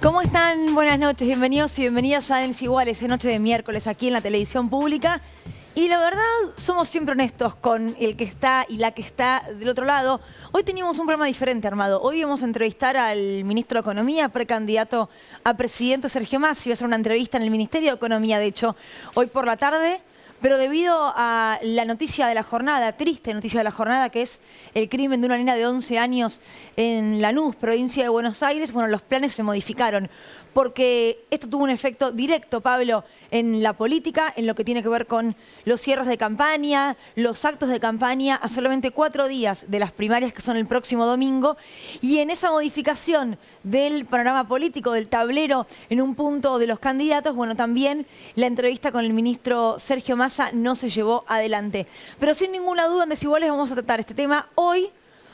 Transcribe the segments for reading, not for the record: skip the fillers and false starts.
¿Cómo están? Buenas noches, bienvenidos y bienvenidas a Dennis Iguales, en noche de miércoles aquí en la televisión pública. Y la verdad, somos siempre honestos con el que está y la que está del otro lado. Hoy teníamos un programa diferente armado. Hoy íbamos a entrevistar al ministro de Economía, precandidato a presidente Sergio Massa. Iba a hacer una entrevista en el Ministerio de Economía, de hecho, hoy por la tarde. Pero debido a la noticia de la jornada, triste noticia de la jornada, que es el crimen de una nena de 11 años en Lanús, provincia de Buenos Aires, bueno, los planes se modificaron. Porque esto tuvo un efecto directo, Pablo, en la política, en lo que tiene que ver con los cierres de campaña, los actos de campaña a solamente 4 días de las primarias que son el próximo domingo. Y en esa modificación del panorama político, del tablero en un punto de los candidatos, bueno, también la entrevista con el ministro Sergio Massa no se llevó adelante. Pero sin ninguna duda en Desiguales vamos a tratar este tema hoy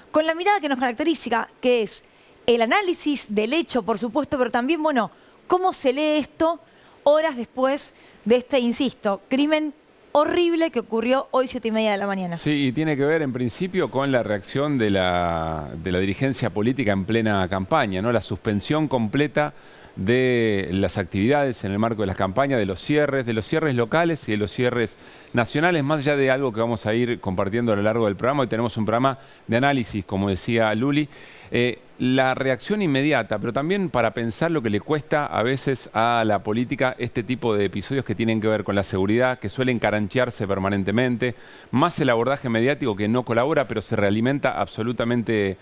con la mirada que nos caracteriza, que es el análisis del hecho, por supuesto, pero también, bueno, cómo se lee esto horas después de este, insisto, crimen horrible que ocurrió hoy 7:30 de la mañana. Sí, y tiene que ver en principio con la reacción de la dirigencia política en plena campaña, ¿no? La suspensión completa de las actividades en el marco de las campañas, de los cierres locales y de los cierres nacionales, más allá de algo que vamos a ir compartiendo a lo largo del programa. Hoy tenemos un programa de análisis, como decía Luli. La reacción inmediata, pero también para pensar lo que le cuesta a veces a la política este tipo de episodios que tienen que ver con la seguridad, que suelen caranchearse permanentemente, más el abordaje mediático que no colabora, pero se realimenta absolutamente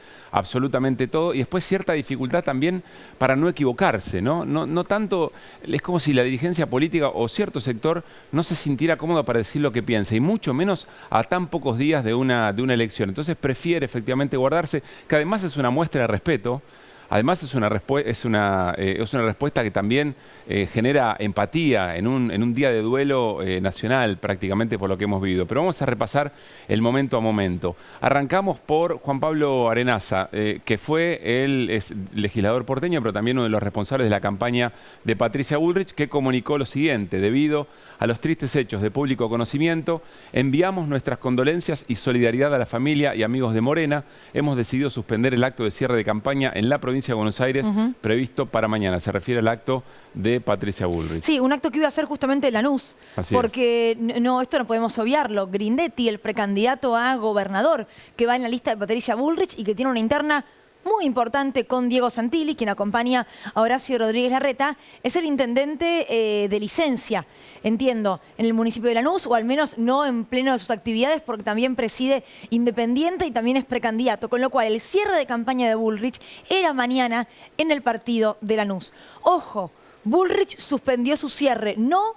todo, y después cierta dificultad también para no equivocarse, ¿no? No tanto, es como si la dirigencia política o cierto sector no se sintiera cómodo para decir lo que piensa, y mucho menos a tan pocos días de una elección. Entonces prefiere efectivamente guardarse, que además es una muestra de respeto. Además es una respuesta que también genera empatía en un día de duelo nacional prácticamente por lo que hemos vivido. Pero vamos a repasar el momento a momento. Arrancamos por Juan Pablo Arenaza, que fue es legislador porteño, pero también uno de los responsables de la campaña de Patricia Bullrich, que comunicó lo siguiente: debido a los tristes hechos de público conocimiento, enviamos nuestras condolencias y solidaridad a la familia y amigos de Morena. Hemos decidido suspender el acto de cierre de campaña en la provincia de Buenos Aires, previsto para mañana. Se refiere al acto de Patricia Bullrich. Sí, un acto que iba a ser justamente Lanús, porque esto no podemos obviarlo. Grindetti, el precandidato a gobernador, que va en la lista de Patricia Bullrich y que tiene una interna muy importante con Diego Santilli, quien acompaña a Horacio Rodríguez Larreta, es el intendente de licencia, entiendo, en el municipio de Lanús, o al menos no en pleno de sus actividades, porque también preside Independiente y también es precandidato, con lo cual el cierre de campaña de Bullrich era mañana en el partido de Lanús. Ojo, Bullrich suspendió su cierre, no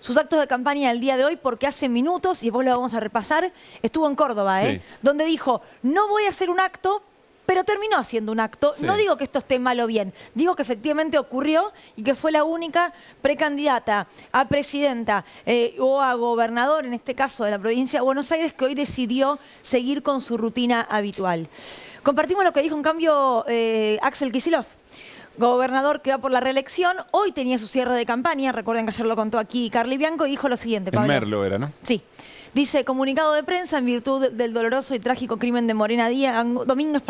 sus actos de campaña el día de hoy, porque hace minutos, y después lo vamos a repasar, estuvo en Córdoba, donde dijo, no voy a hacer un acto, pero terminó haciendo un acto. Sí. No digo que esto esté mal o bien, digo que efectivamente ocurrió y que fue la única precandidata a presidenta o a gobernador, en este caso de la provincia de Buenos Aires, que hoy decidió seguir con su rutina habitual. Compartimos lo que dijo en cambio Axel Kicillof, gobernador que va por la reelección. Hoy tenía su cierre de campaña, recuerden que ayer lo contó aquí Carly Bianco, y dijo lo siguiente, Pablo. En Merlo era, ¿no? Sí. Dice, comunicado de prensa en virtud del doloroso y trágico crimen de Morena Domínguez,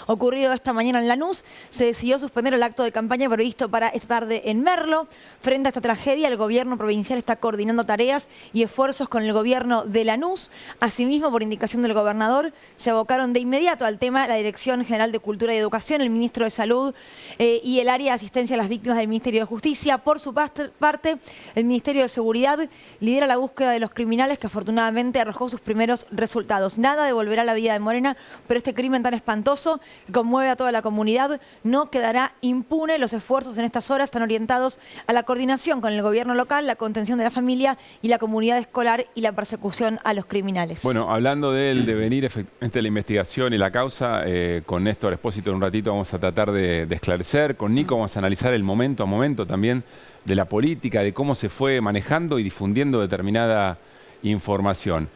ocurrido esta mañana en Lanús, se decidió suspender el acto de campaña previsto para esta tarde en Merlo. Frente a esta tragedia, el gobierno provincial está coordinando tareas y esfuerzos con el gobierno de Lanús. Asimismo, por indicación del gobernador, se abocaron de inmediato al tema la Dirección General de Cultura y Educación, el ministro de Salud y el área de asistencia a las víctimas del Ministerio de Justicia. Por su parte, el Ministerio de Seguridad lidera la búsqueda de los criminales que afortunadamente arrojó sus primeros resultados. Nada devolverá la vida de Morena, pero este crimen tan espantoso que conmueve a toda la comunidad no quedará impune. Los esfuerzos en estas horas están orientados a la coordinación con el gobierno local, la contención de la familia y la comunidad escolar y la persecución a los criminales. Bueno, hablando del devenir efectivamente de la investigación y la causa, con Néstor Espósito en un ratito vamos a tratar de esclarecer. Con Nico vamos a analizar el momento a momento también de la política, de cómo se fue manejando y difundiendo determinada información.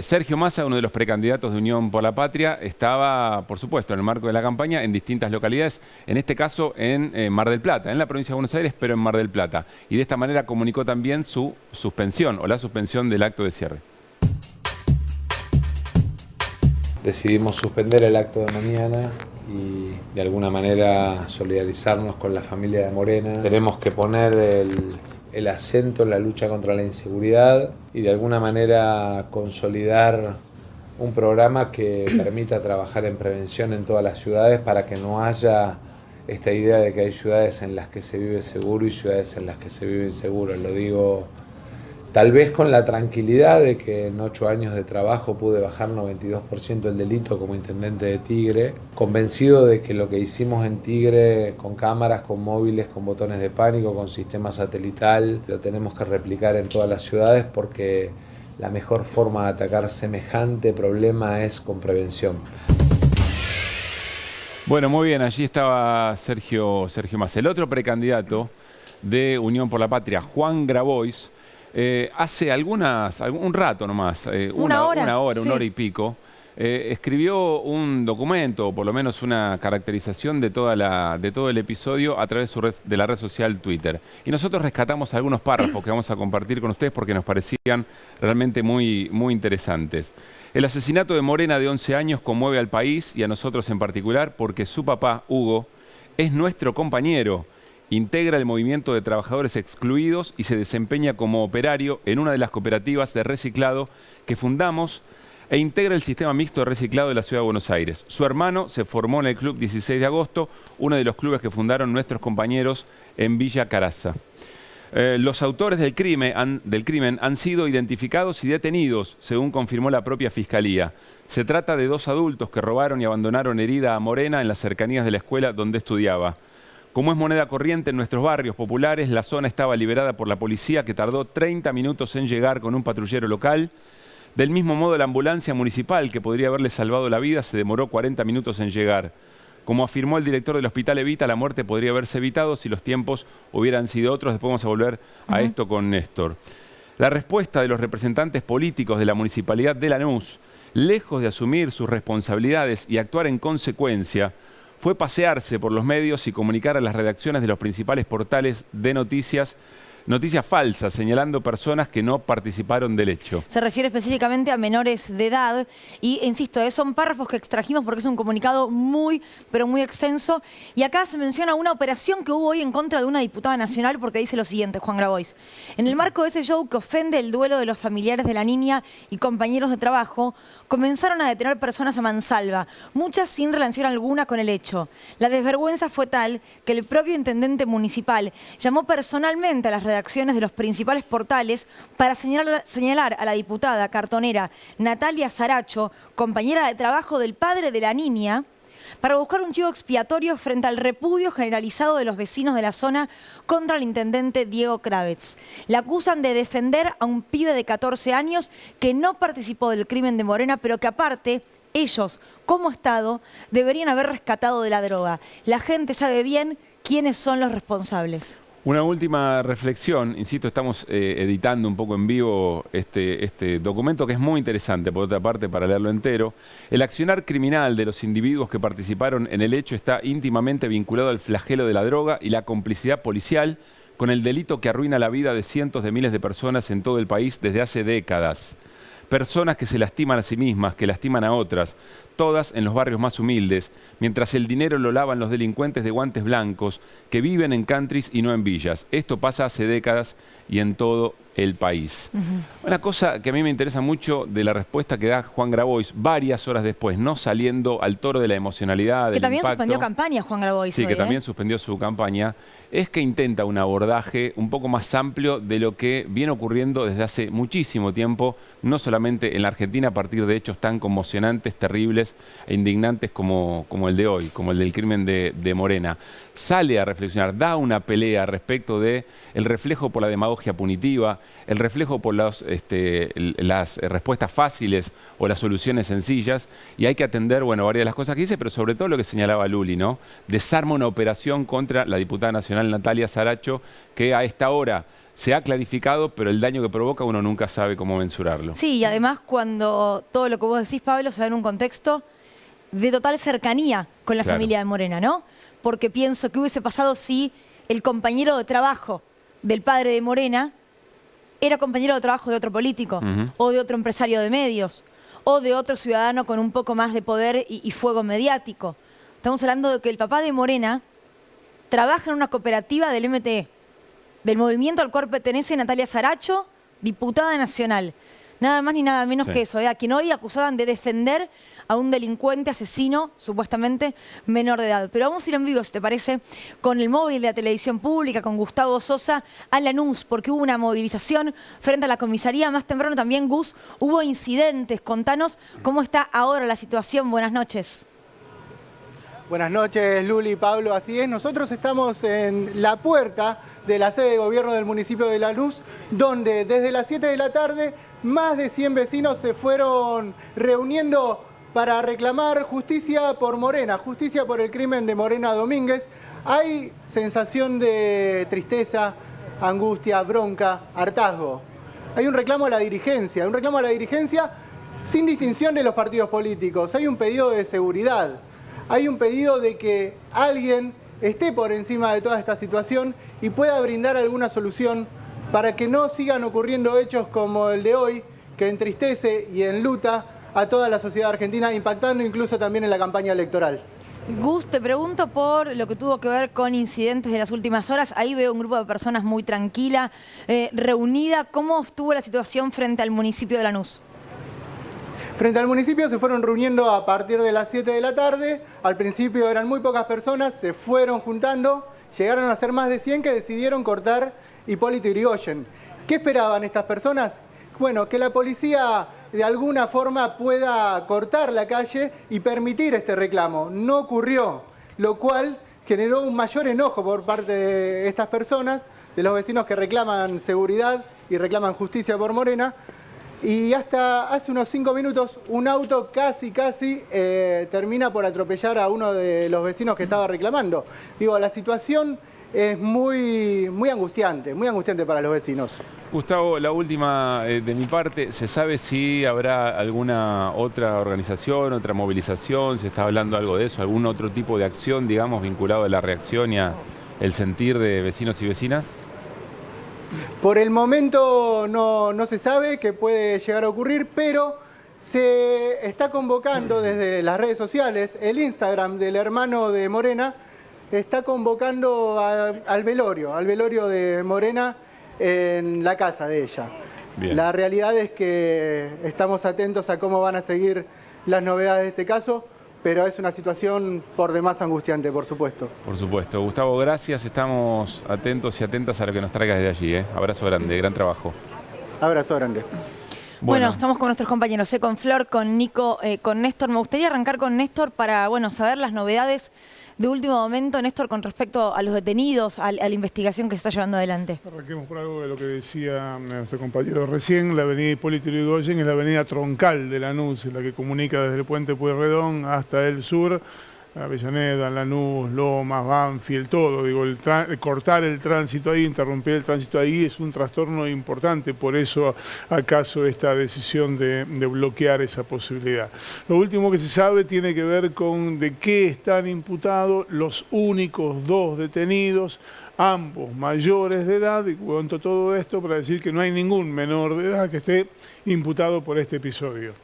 Sergio Massa, uno de los precandidatos de Unión por la Patria, estaba, por supuesto, en el marco de la campaña en distintas localidades, en este caso en Mar del Plata, en la provincia de Buenos Aires, pero en Mar del Plata. Y de esta manera comunicó también su suspensión o la suspensión del acto de cierre. decidimos suspender el acto de mañana y de alguna manera solidarizarnos con la familia de Morena. Tenemos que poner el acento en la lucha contra la inseguridad y de alguna manera consolidar un programa que permita trabajar en prevención en todas las ciudades para que no haya esta idea de que hay ciudades en las que se vive seguro y ciudades en las que se vive inseguro. Lo digo tal vez con la tranquilidad de que en 8 años de trabajo pude bajar 92% el delito como intendente de Tigre, convencido de que lo que hicimos en Tigre con cámaras, con móviles, con botones de pánico, con sistema satelital, lo tenemos que replicar en todas las ciudades porque la mejor forma de atacar semejante problema es con prevención. Bueno, muy bien, allí estaba Sergio Massa. El otro precandidato de Unión por la Patria, Juan Grabois, hace un rato nomás, una hora y pico, escribió un documento, o por lo menos una caracterización de todo el episodio a través de la red social Twitter. Y nosotros rescatamos algunos párrafos que vamos a compartir con ustedes porque nos parecían realmente muy, muy interesantes. El asesinato de Morena de 11 años conmueve al país y a nosotros en particular porque su papá, Hugo, es nuestro compañero. Integra el movimiento de trabajadores excluidos y se desempeña como operario en una de las cooperativas de reciclado que fundamos e integra el sistema mixto de reciclado de la Ciudad de Buenos Aires. Su hermano se formó en el Club 16 de Agosto, uno de los clubes que fundaron nuestros compañeros en Villa Caraza. Los autores del crimen han sido identificados y detenidos, según confirmó la propia Fiscalía. Se trata de 2 adultos que robaron y abandonaron herida a Morena en las cercanías de la escuela donde estudiaba. Como es moneda corriente en nuestros barrios populares, la zona estaba liberada por la policía que tardó 30 minutos en llegar con un patrullero local. Del mismo modo, la ambulancia municipal, que podría haberle salvado la vida, se demoró 40 minutos en llegar. Como afirmó el director del Hospital Evita, la muerte podría haberse evitado si los tiempos hubieran sido otros. Después vamos a volver a esto con Néstor. La respuesta de los representantes políticos de la Municipalidad de Lanús, lejos de asumir sus responsabilidades y actuar en consecuencia, fue pasearse por los medios y comunicar a las redacciones de los principales portales de noticias falsas, señalando personas que no participaron del hecho. Se refiere específicamente a menores de edad y, insisto, son párrafos que extrajimos porque es un comunicado muy, pero muy extenso. Y acá se menciona una operación que hubo hoy en contra de una diputada nacional porque dice lo siguiente, Juan Grabois. En el marco de ese show que ofende el duelo de los familiares de la niña y compañeros de trabajo, comenzaron a detener personas a mansalva, muchas sin relación alguna con el hecho. La desvergüenza fue tal que el propio intendente municipal llamó personalmente a las redacciones de los principales portales para señalar a la diputada cartonera Natalia Saracho, compañera de trabajo del padre de la niña, para buscar un chivo expiatorio frente al repudio generalizado de los vecinos de la zona contra el intendente Diego Kravetz. La acusan de defender a un pibe de 14 años que no participó del crimen de Morena, pero que aparte ellos, como Estado, deberían haber rescatado de la droga. La gente sabe bien quiénes son los responsables. Una última reflexión, insisto, estamos editando un poco en vivo este documento que es muy interesante, por otra parte, para leerlo entero. El accionar criminal de los individuos que participaron en el hecho está íntimamente vinculado al flagelo de la droga y la complicidad policial con el delito que arruina la vida de cientos de miles de personas en todo el país desde hace décadas. Personas que se lastiman a sí mismas, que lastiman a otras, todas en los barrios más humildes, mientras el dinero lo lavan los delincuentes de guantes blancos que viven en countries y no en villas. Esto pasa hace décadas y en todo el país. Una cosa que a mí me interesa mucho de la respuesta que da Juan Grabois varias horas después, no saliendo al toro de la emocionalidad, del impacto. Que también suspendió campaña Juan Grabois. Sí, que también suspendió su campaña. Es que intenta un abordaje un poco más amplio de lo que viene ocurriendo desde hace muchísimo tiempo, no solamente en la Argentina, a partir de hechos tan conmocionantes, terribles e indignantes como el de hoy, como el del crimen de Morena. Sale a reflexionar, da una pelea respecto de el reflejo por la demagogia punitiva, el reflejo por las respuestas fáciles o las soluciones sencillas, y hay que atender, bueno, varias de las cosas que dice, pero sobre todo lo que señalaba Luli, ¿no? Desarma una operación contra la diputada nacional Natalia Saracho, que a esta hora se ha clarificado, pero el daño que provoca uno nunca sabe cómo mensurarlo. Sí, y además cuando todo lo que vos decís, Pablo, se da en un contexto de total cercanía con la familia de Morena, ¿no? Porque pienso que hubiese pasado si el compañero de trabajo del padre de Morena era compañero de trabajo de otro político, o de otro empresario de medios, o de otro ciudadano con un poco más de poder y fuego mediático. Estamos hablando de que el papá de Morena trabaja en una cooperativa del MTE, del movimiento al cual pertenece Natalia Saracho, diputada nacional. Nada más ni nada menos que eso, a quien hoy acusaban de defender a un delincuente asesino, supuestamente menor de edad. Pero vamos a ir en vivo, si te parece, con el móvil de la televisión pública, con Gustavo Sosa, a Lanús, porque hubo una movilización frente a la comisaría. Más temprano también, Gus, hubo incidentes. Contanos cómo está ahora la situación. Buenas noches. Buenas noches, Luli y Pablo. Así es, nosotros estamos en la puerta de la sede de gobierno del municipio de Lanús, donde desde las 7 de la tarde más de 100 vecinos se fueron reuniendo para reclamar justicia por Morena, justicia por el crimen de Morena Domínguez. Hay sensación de tristeza, angustia, bronca, hartazgo. Hay un reclamo a la dirigencia, sin distinción de los partidos políticos. Hay un pedido de seguridad. Hay un pedido de que alguien esté por encima de toda esta situación y pueda brindar alguna solución para que no sigan ocurriendo hechos como el de hoy, que entristece y enluta a toda la sociedad argentina, impactando incluso también en la campaña electoral. Gus, te pregunto por lo que tuvo que ver con incidentes de las últimas horas. Ahí veo un grupo de personas muy tranquila, reunida. ¿Cómo estuvo la situación frente al municipio de Lanús? Frente al municipio se fueron reuniendo a partir de las 7 de la tarde. Al principio eran muy pocas personas, se fueron juntando, llegaron a ser más de 100 que decidieron cortar Hipólito Yrigoyen. ¿Qué esperaban estas personas? Bueno, que la policía de alguna forma pueda cortar la calle y permitir este reclamo. No ocurrió, lo cual generó un mayor enojo por parte de estas personas, de los vecinos que reclaman seguridad y reclaman justicia por Morena. Y hasta hace unos 5 minutos un auto casi termina por atropellar a uno de los vecinos que estaba reclamando. Digo, la situación es muy angustiante para los vecinos. Gustavo, la última de mi parte, ¿se sabe si habrá alguna otra organización, otra movilización? ¿Se está hablando algo de eso? ¿Algún otro tipo de acción, digamos, vinculado a la reacción y al sentir de vecinos y vecinas? Por el momento no se sabe qué puede llegar a ocurrir, pero se está convocando desde las redes sociales, el Instagram del hermano de Morena está convocando al velorio de Morena en la casa de ella. Bien. La realidad es que estamos atentos a cómo van a seguir las novedades de este caso, pero es una situación por demás angustiante, por supuesto. Por supuesto. Gustavo, gracias. Estamos atentos y atentas a lo que nos traigas de allí. Abrazo grande, gran trabajo. Abrazo grande. Bueno, estamos con nuestros compañeros, con Flor, con Nico, con Néstor. Me gustaría arrancar con Néstor para saber las novedades de último momento, Néstor, con respecto a los detenidos, a la investigación que se está llevando adelante. Arranquemos por algo de lo que decía nuestro compañero recién. La avenida Hipólito Yrigoyen es la avenida troncal de Lanús, la que comunica desde el puente Pueyrredón hasta el sur, Avellaneda, Lanús, Lomas, Banfield, todo. Digo, cortar el tránsito ahí, interrumpir el tránsito ahí es un trastorno importante, por eso acaso esta decisión de bloquear esa posibilidad. Lo último que se sabe tiene que ver con de qué están imputados los únicos 2 detenidos, ambos mayores de edad, y cuento todo esto para decir que no hay ningún menor de edad que esté imputado por este episodio.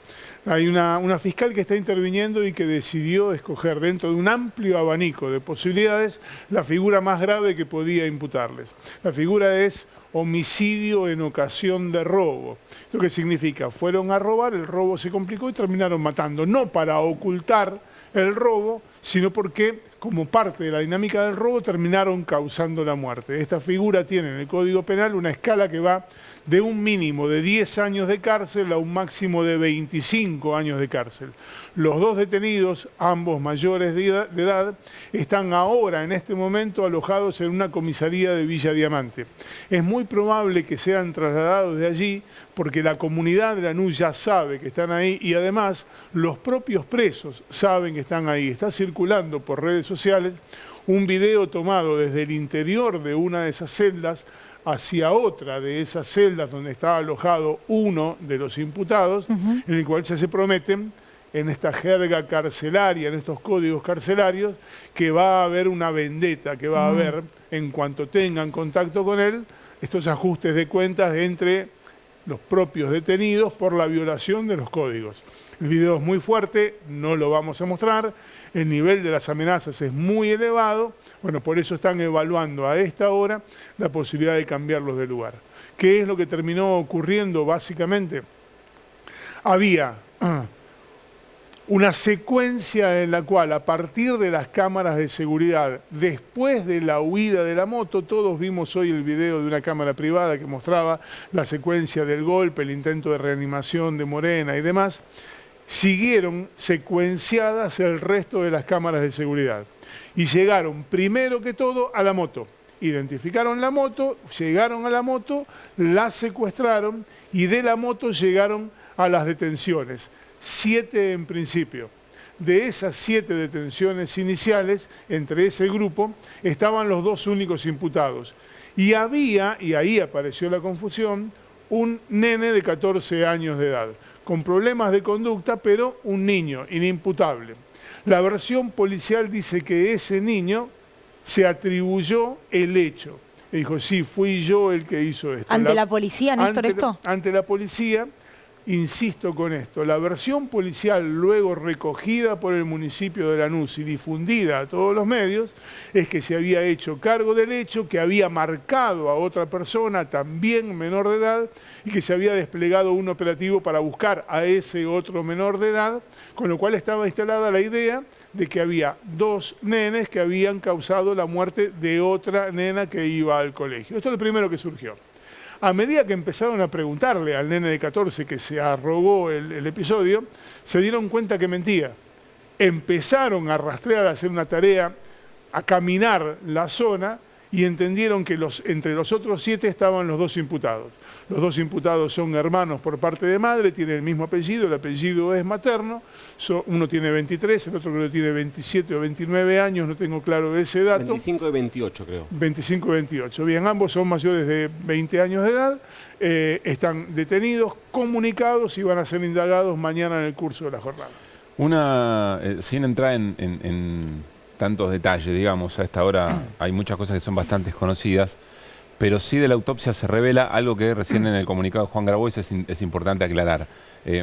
Hay una fiscal que está interviniendo y que decidió escoger dentro de un amplio abanico de posibilidades la figura más grave que podía imputarles. La figura es homicidio en ocasión de robo. ¿Esto qué significa? Fueron a robar, el robo se complicó y terminaron matando, no para ocultar el robo, sino porque, como parte de la dinámica del robo, terminaron causando la muerte. Esta figura tiene en el Código Penal una escala que va de un mínimo de 10 años de cárcel a un máximo de 25 años de cárcel. Los 2 detenidos, ambos mayores de edad, están ahora, en este momento, alojados en una comisaría de Villa Diamante. Es muy probable que sean trasladados de allí porque la comunidad de Lanús ya sabe que están ahí y además los propios presos saben que están ahí. Está circulando por redes sociales un video tomado desde el interior de una de esas celdas hacia otra de esas celdas donde estaba alojado uno de los imputados, en el cual se prometen en esta jerga carcelaria, en estos códigos carcelarios, que va a haber una vendetta, que va a haber, en cuanto tengan contacto con él, estos ajustes de cuentas entre los propios detenidos por la violación de los códigos. El video es muy fuerte, no lo vamos a mostrar, el nivel de las amenazas es muy elevado, bueno, por eso están evaluando a esta hora la posibilidad de cambiarlos de lugar. ¿Qué es lo que terminó ocurriendo básicamente? Había una secuencia en la cual, a partir de las cámaras de seguridad, después de la huida de la moto, todos vimos hoy el video de una cámara privada que mostraba la secuencia del golpe, el intento de reanimación de Morena y demás, siguieron secuenciadas el resto de las cámaras de seguridad. Y llegaron, primero que todo, a la moto. Identificaron la moto, llegaron a la moto, la secuestraron y de la moto llegaron a las detenciones. 7 en principio. De esas 7 detenciones iniciales, entre ese grupo, estaban los 2 únicos imputados. Y había, y ahí apareció la confusión, un nene de 14 años de edad, con problemas de conducta, pero un niño, inimputable. La versión policial dice que ese niño se atribuyó el hecho. Dijo, sí, fui yo el que hizo esto. ¿Ante la policía, Néstor, esto? Ante la policía. Insisto con esto, la versión policial luego recogida por el municipio de Lanús y difundida a todos los medios es que se había hecho cargo del hecho, que había marcado a otra persona también menor de edad y que se había desplegado un operativo para buscar a ese otro menor de edad, con lo cual estaba instalada la idea de que había 2 nenes que habían causado la muerte de otra nena que iba al colegio. Esto es lo primero que surgió. A medida que empezaron a preguntarle al nene de 14 que se arrogó el episodio, se dieron cuenta que mentía. Empezaron a rastrear, a hacer una tarea, a caminar la zona y entendieron que entre los otros 7 estaban los 2 imputados. Los 2 imputados son hermanos por parte de madre, tienen el mismo apellido, el apellido es materno, uno tiene 23, el otro creo que tiene 27 o 29 años, no tengo claro ese dato. 25 y 28 creo. 25 y 28. Bien, ambos son mayores de 20 años de edad, están detenidos, comunicados y van a ser indagados mañana en el curso de la jornada. Sin entrar en tantos detalles, digamos, a esta hora hay muchas cosas que son bastante conocidas, pero sí de la autopsia se revela algo que recién en el comunicado de Juan Grabois es importante aclarar.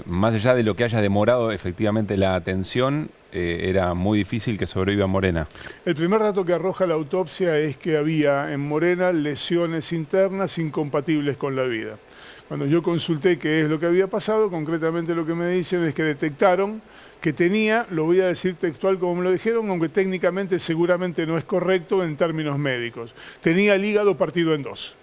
Más allá de lo que haya demorado efectivamente la atención, era muy difícil que sobreviva Morena. El primer dato que arroja la autopsia es que había en Morena lesiones internas incompatibles con la vida. Cuando yo consulté qué es lo que había pasado, concretamente lo que me dicen es que detectaron que tenía, lo voy a decir textual como me lo dijeron, aunque técnicamente seguramente no es correcto en términos médicos, tenía el hígado partido en 2.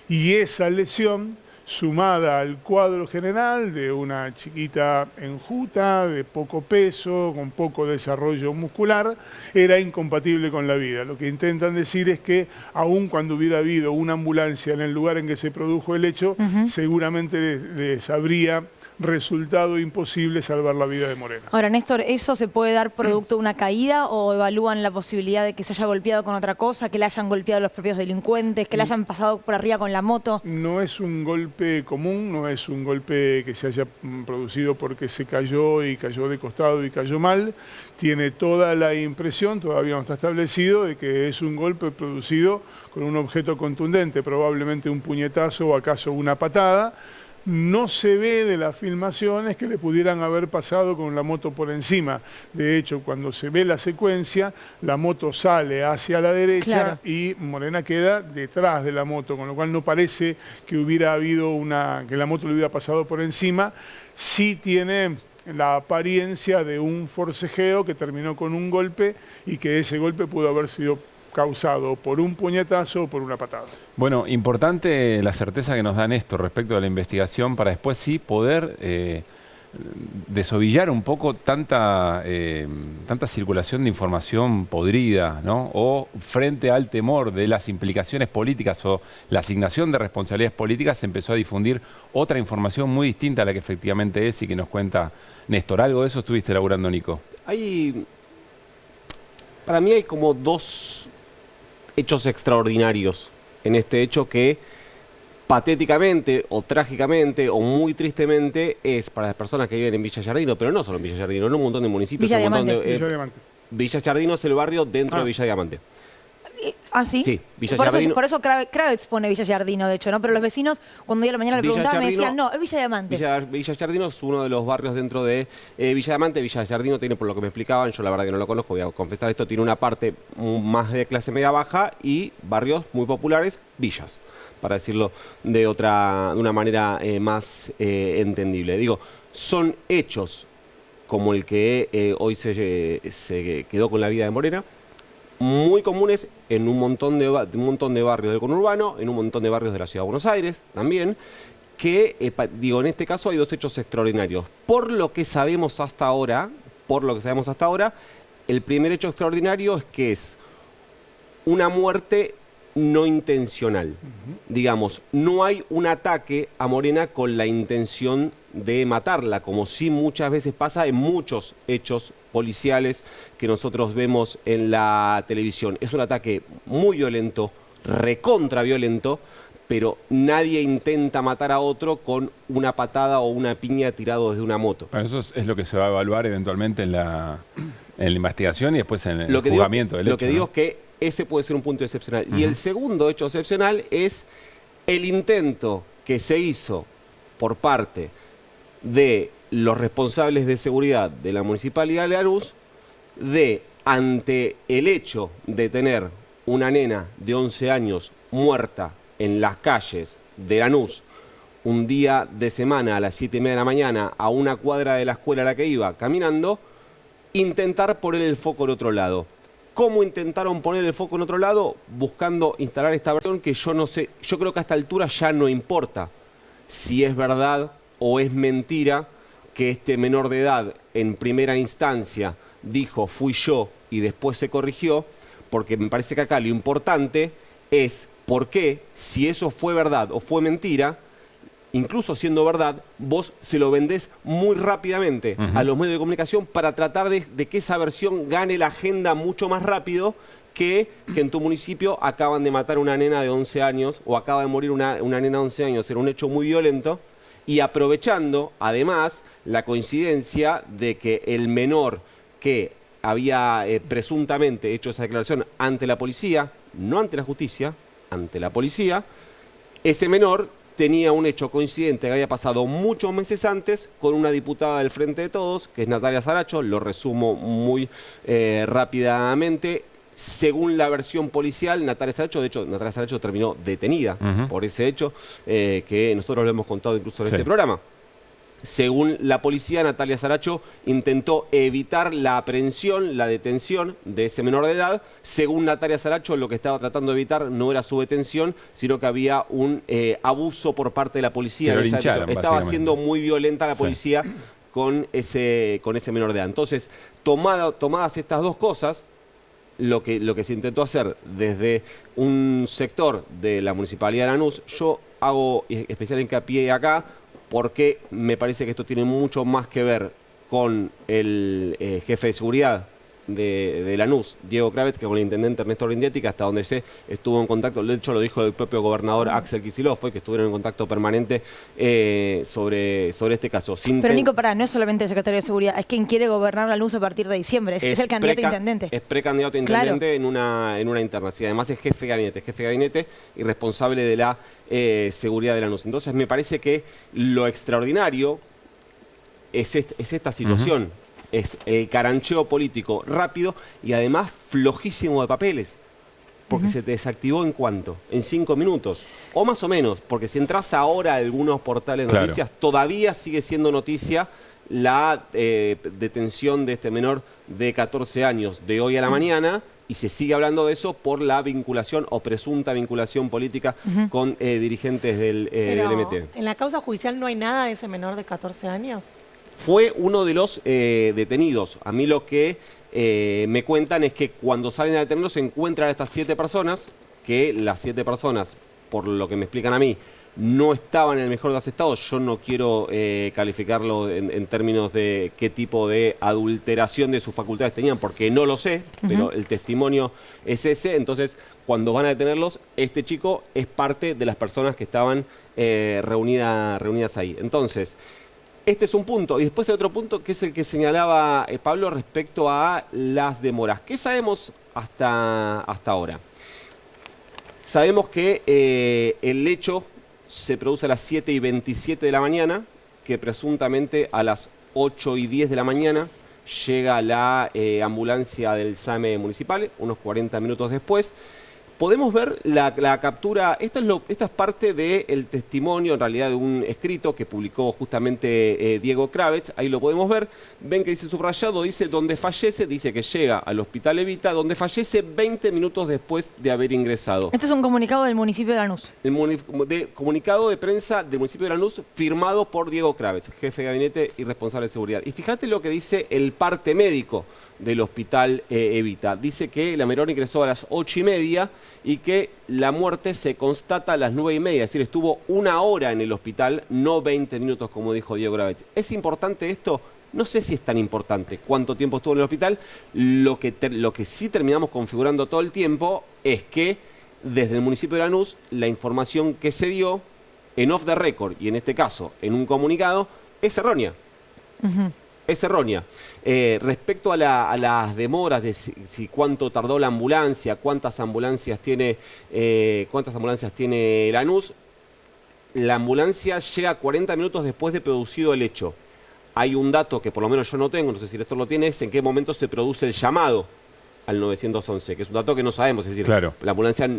Y esa lesión, sumada al cuadro general de una chiquita enjuta, de poco peso, con poco desarrollo muscular, era incompatible con la vida. Lo que intentan decir es que aun cuando hubiera habido una ambulancia en el lugar en que se produjo el hecho, seguramente les habría resultado imposible salvar la vida de Morena. Ahora, Néstor, ¿eso se puede dar producto de una caída o evalúan la posibilidad de que se haya golpeado con otra cosa, que le hayan golpeado los propios delincuentes, que le hayan pasado por arriba con la moto? No es un golpe común, no es un golpe que se haya producido porque se cayó y cayó de costado y cayó mal. Tiene toda la impresión, todavía no está establecido, de que es un golpe producido con un objeto contundente, probablemente un puñetazo o acaso una patada. No se ve de las filmaciones que le pudieran haber pasado con la moto por encima. De hecho, cuando se ve la secuencia, la moto sale hacia la derecha y Morena queda detrás de la moto, con lo cual no parece que hubiera habido que la moto le hubiera pasado por encima. Sí tiene la apariencia de un forcejeo que terminó con un golpe y que ese golpe pudo haber sido causado por un puñetazo o por una patada. Bueno, importante la certeza que nos dan esto respecto a la investigación para después sí poder desovillar un poco tanta circulación de información podrida, ¿no? O frente al temor de las implicaciones políticas o la asignación de responsabilidades políticas, se empezó a difundir otra información muy distinta a la que efectivamente es y que nos cuenta Néstor. ¿Algo de eso estuviste elaborando, Nico? Para mí hay como 2 hechos extraordinarios en este hecho que patéticamente o trágicamente o muy tristemente es para las personas que viven en Villa Giardino, pero no solo en Villa Giardino, en un montón de municipios. Villa Diamante. Villa Diamante. Villa Giardino es el barrio dentro de Villa Diamante. ¿Sí? Sí, Villa por Giardino. Por eso Kravitz pone Villa Giardino, de hecho, ¿no? Pero los vecinos, cuando yo a la mañana le Villa preguntaba, me Giardino- decían, no, es Villa Diamante. Villa Giardino es uno de los barrios dentro de Villa Diamante. Villa Giardino tiene, por lo que me explicaban, yo la verdad que no lo conozco, voy a confesar esto, tiene una parte más de clase media baja y barrios muy populares, villas, para decirlo de una manera más entendible. Digo, son hechos como el que hoy se quedó con la vida de Morena, muy comunes en un montón de barrios del conurbano, en un montón de barrios de la Ciudad de Buenos Aires también, que, en este caso hay dos hechos extraordinarios. Por lo que sabemos hasta ahora, el primer hecho extraordinario es que es una muerte no intencional. Digamos, no hay un ataque a Morena con la intención de matarla, como sí muchas veces pasa en muchos hechos policiales que nosotros vemos en la televisión. Es un ataque muy violento, recontra violento, pero nadie intenta matar a otro con una patada o una piña tirado desde una moto. Bueno, eso es lo que se va a evaluar eventualmente en la investigación y después en el juzgamiento del hecho. Lo que digo es que ese puede ser un punto excepcional. Y el segundo hecho excepcional es el intento que se hizo por parte de los responsables de seguridad de la Municipalidad de Lanús de, ante el hecho de tener una nena de 11 años muerta en las calles de Lanús un día de semana a las 7:30 de la mañana a una cuadra de la escuela a la que iba caminando, intentar poner el foco en otro lado. ¿Cómo intentaron poner el foco en otro lado? Buscando instalar esta versión que yo no sé, yo creo que a esta altura ya no importa si es verdad o es mentira que este menor de edad en primera instancia dijo fui yo y después se corrigió, porque me parece que acá lo importante es por qué, si eso fue verdad o fue mentira, incluso siendo verdad, vos se lo vendés muy rápidamente a los medios de comunicación para tratar de que esa versión gane la agenda mucho más rápido que en tu municipio acaban de matar a una nena de 11 años o acaba de morir una nena de 11 años en un hecho muy violento, y aprovechando además la coincidencia de que el menor que había presuntamente hecho esa declaración ante la policía, no ante la justicia, ante la policía, ese menor tenía un hecho coincidente que había pasado muchos meses antes con una diputada del Frente de Todos, que es Natalia Saracho. Lo resumo muy rápidamente. Según la versión policial, Natalia Saracho terminó detenida por ese hecho, que nosotros lo hemos contado incluso en este programa. Según la policía, Natalia Saracho intentó evitar la aprehensión, la detención de ese menor de edad. Según Natalia Saracho, lo que estaba tratando de evitar no era su detención, sino que había un abuso por parte de la policía. Estaba siendo muy violenta la policía con ese menor de edad. Entonces, tomadas estas dos cosas, lo que se intentó hacer desde un sector de la Municipalidad de Lanús, yo hago especial hincapié acá, porque me parece que esto tiene mucho más que ver con el jefe de seguridad de Lanús, Diego Kravitz, que con el intendente Ernesto Grindetti, que hasta donde sé estuvo en contacto, de hecho lo dijo el propio gobernador Axel Kicillof, que estuvieron en contacto permanente sobre este caso. Pero Nico, no es solamente el secretario de seguridad, es quien quiere gobernar Lanús a partir de diciembre, es el candidato a intendente. Es precandidato a intendente en una interna, y además es jefe de gabinete y responsable de la seguridad de Lanús. Entonces me parece que lo extraordinario es esta situación. Es el carancheo político rápido y además flojísimo de papeles. Porque se te desactivó ¿en cuánto? En 5 minutos. O más o menos, porque si entras ahora a algunos portales de noticias, todavía sigue siendo noticia la detención de este menor de 14 años de hoy a la mañana, y se sigue hablando de eso por la vinculación o presunta vinculación política con dirigentes del MT. ¿En la causa judicial no hay nada de ese menor de 14 años? Fue uno de los detenidos. A mí lo que me cuentan es que cuando salen a detenerlos se encuentran a estas 7 personas, que las 7 personas, por lo que me explican a mí, no estaban en el mejor de los estados. Yo no quiero calificarlo en términos de qué tipo de adulteración de sus facultades tenían, porque no lo sé, pero el testimonio es ese. Entonces, cuando van a detenerlos, este chico es parte de las personas que estaban reunidas ahí. Entonces, este es un punto. Y después hay otro punto que es el que señalaba Pablo respecto a las demoras. ¿Qué sabemos hasta ahora? Sabemos que el hecho se produce a las 7:27 de la mañana, que presuntamente a las 8:10 de la mañana llega la ambulancia del SAME municipal, unos 40 minutos después. Podemos ver la captura, esta es parte del testimonio, en realidad, de un escrito que publicó justamente Diego Kravetz. Ahí lo podemos ver. Ven que dice subrayado, dice donde fallece, dice que llega al Hospital Evita, donde fallece 20 minutos después de haber ingresado. Este es un comunicado del municipio de Lanús. Comunicado de prensa del municipio de Lanús, firmado por Diego Kravetz, jefe de gabinete y responsable de seguridad. Y fíjate lo que dice el parte médico del Hospital Evita. Dice que la menor ingresó a las 8:30 y que la muerte se constata a las 9:30. Es decir, estuvo 1 hora en el hospital, no 20 minutos, como dijo Diego Kravetz. ¿Es importante esto? No sé si es tan importante cuánto tiempo estuvo en el hospital. Lo que sí terminamos configurando todo el tiempo es que desde el municipio de Lanús la información que se dio en off the record, y en este caso en un comunicado, es errónea. Es errónea. Respecto a las demoras de si cuánto tardó la ambulancia, cuántas ambulancias tiene Lanús, la ambulancia llega 40 minutos después de producido el hecho. Hay un dato que por lo menos yo no tengo, no sé si Néstor lo tiene, es en qué momento se produce el llamado al 911, que es un dato que no sabemos. Es decir, claro, la ambulancia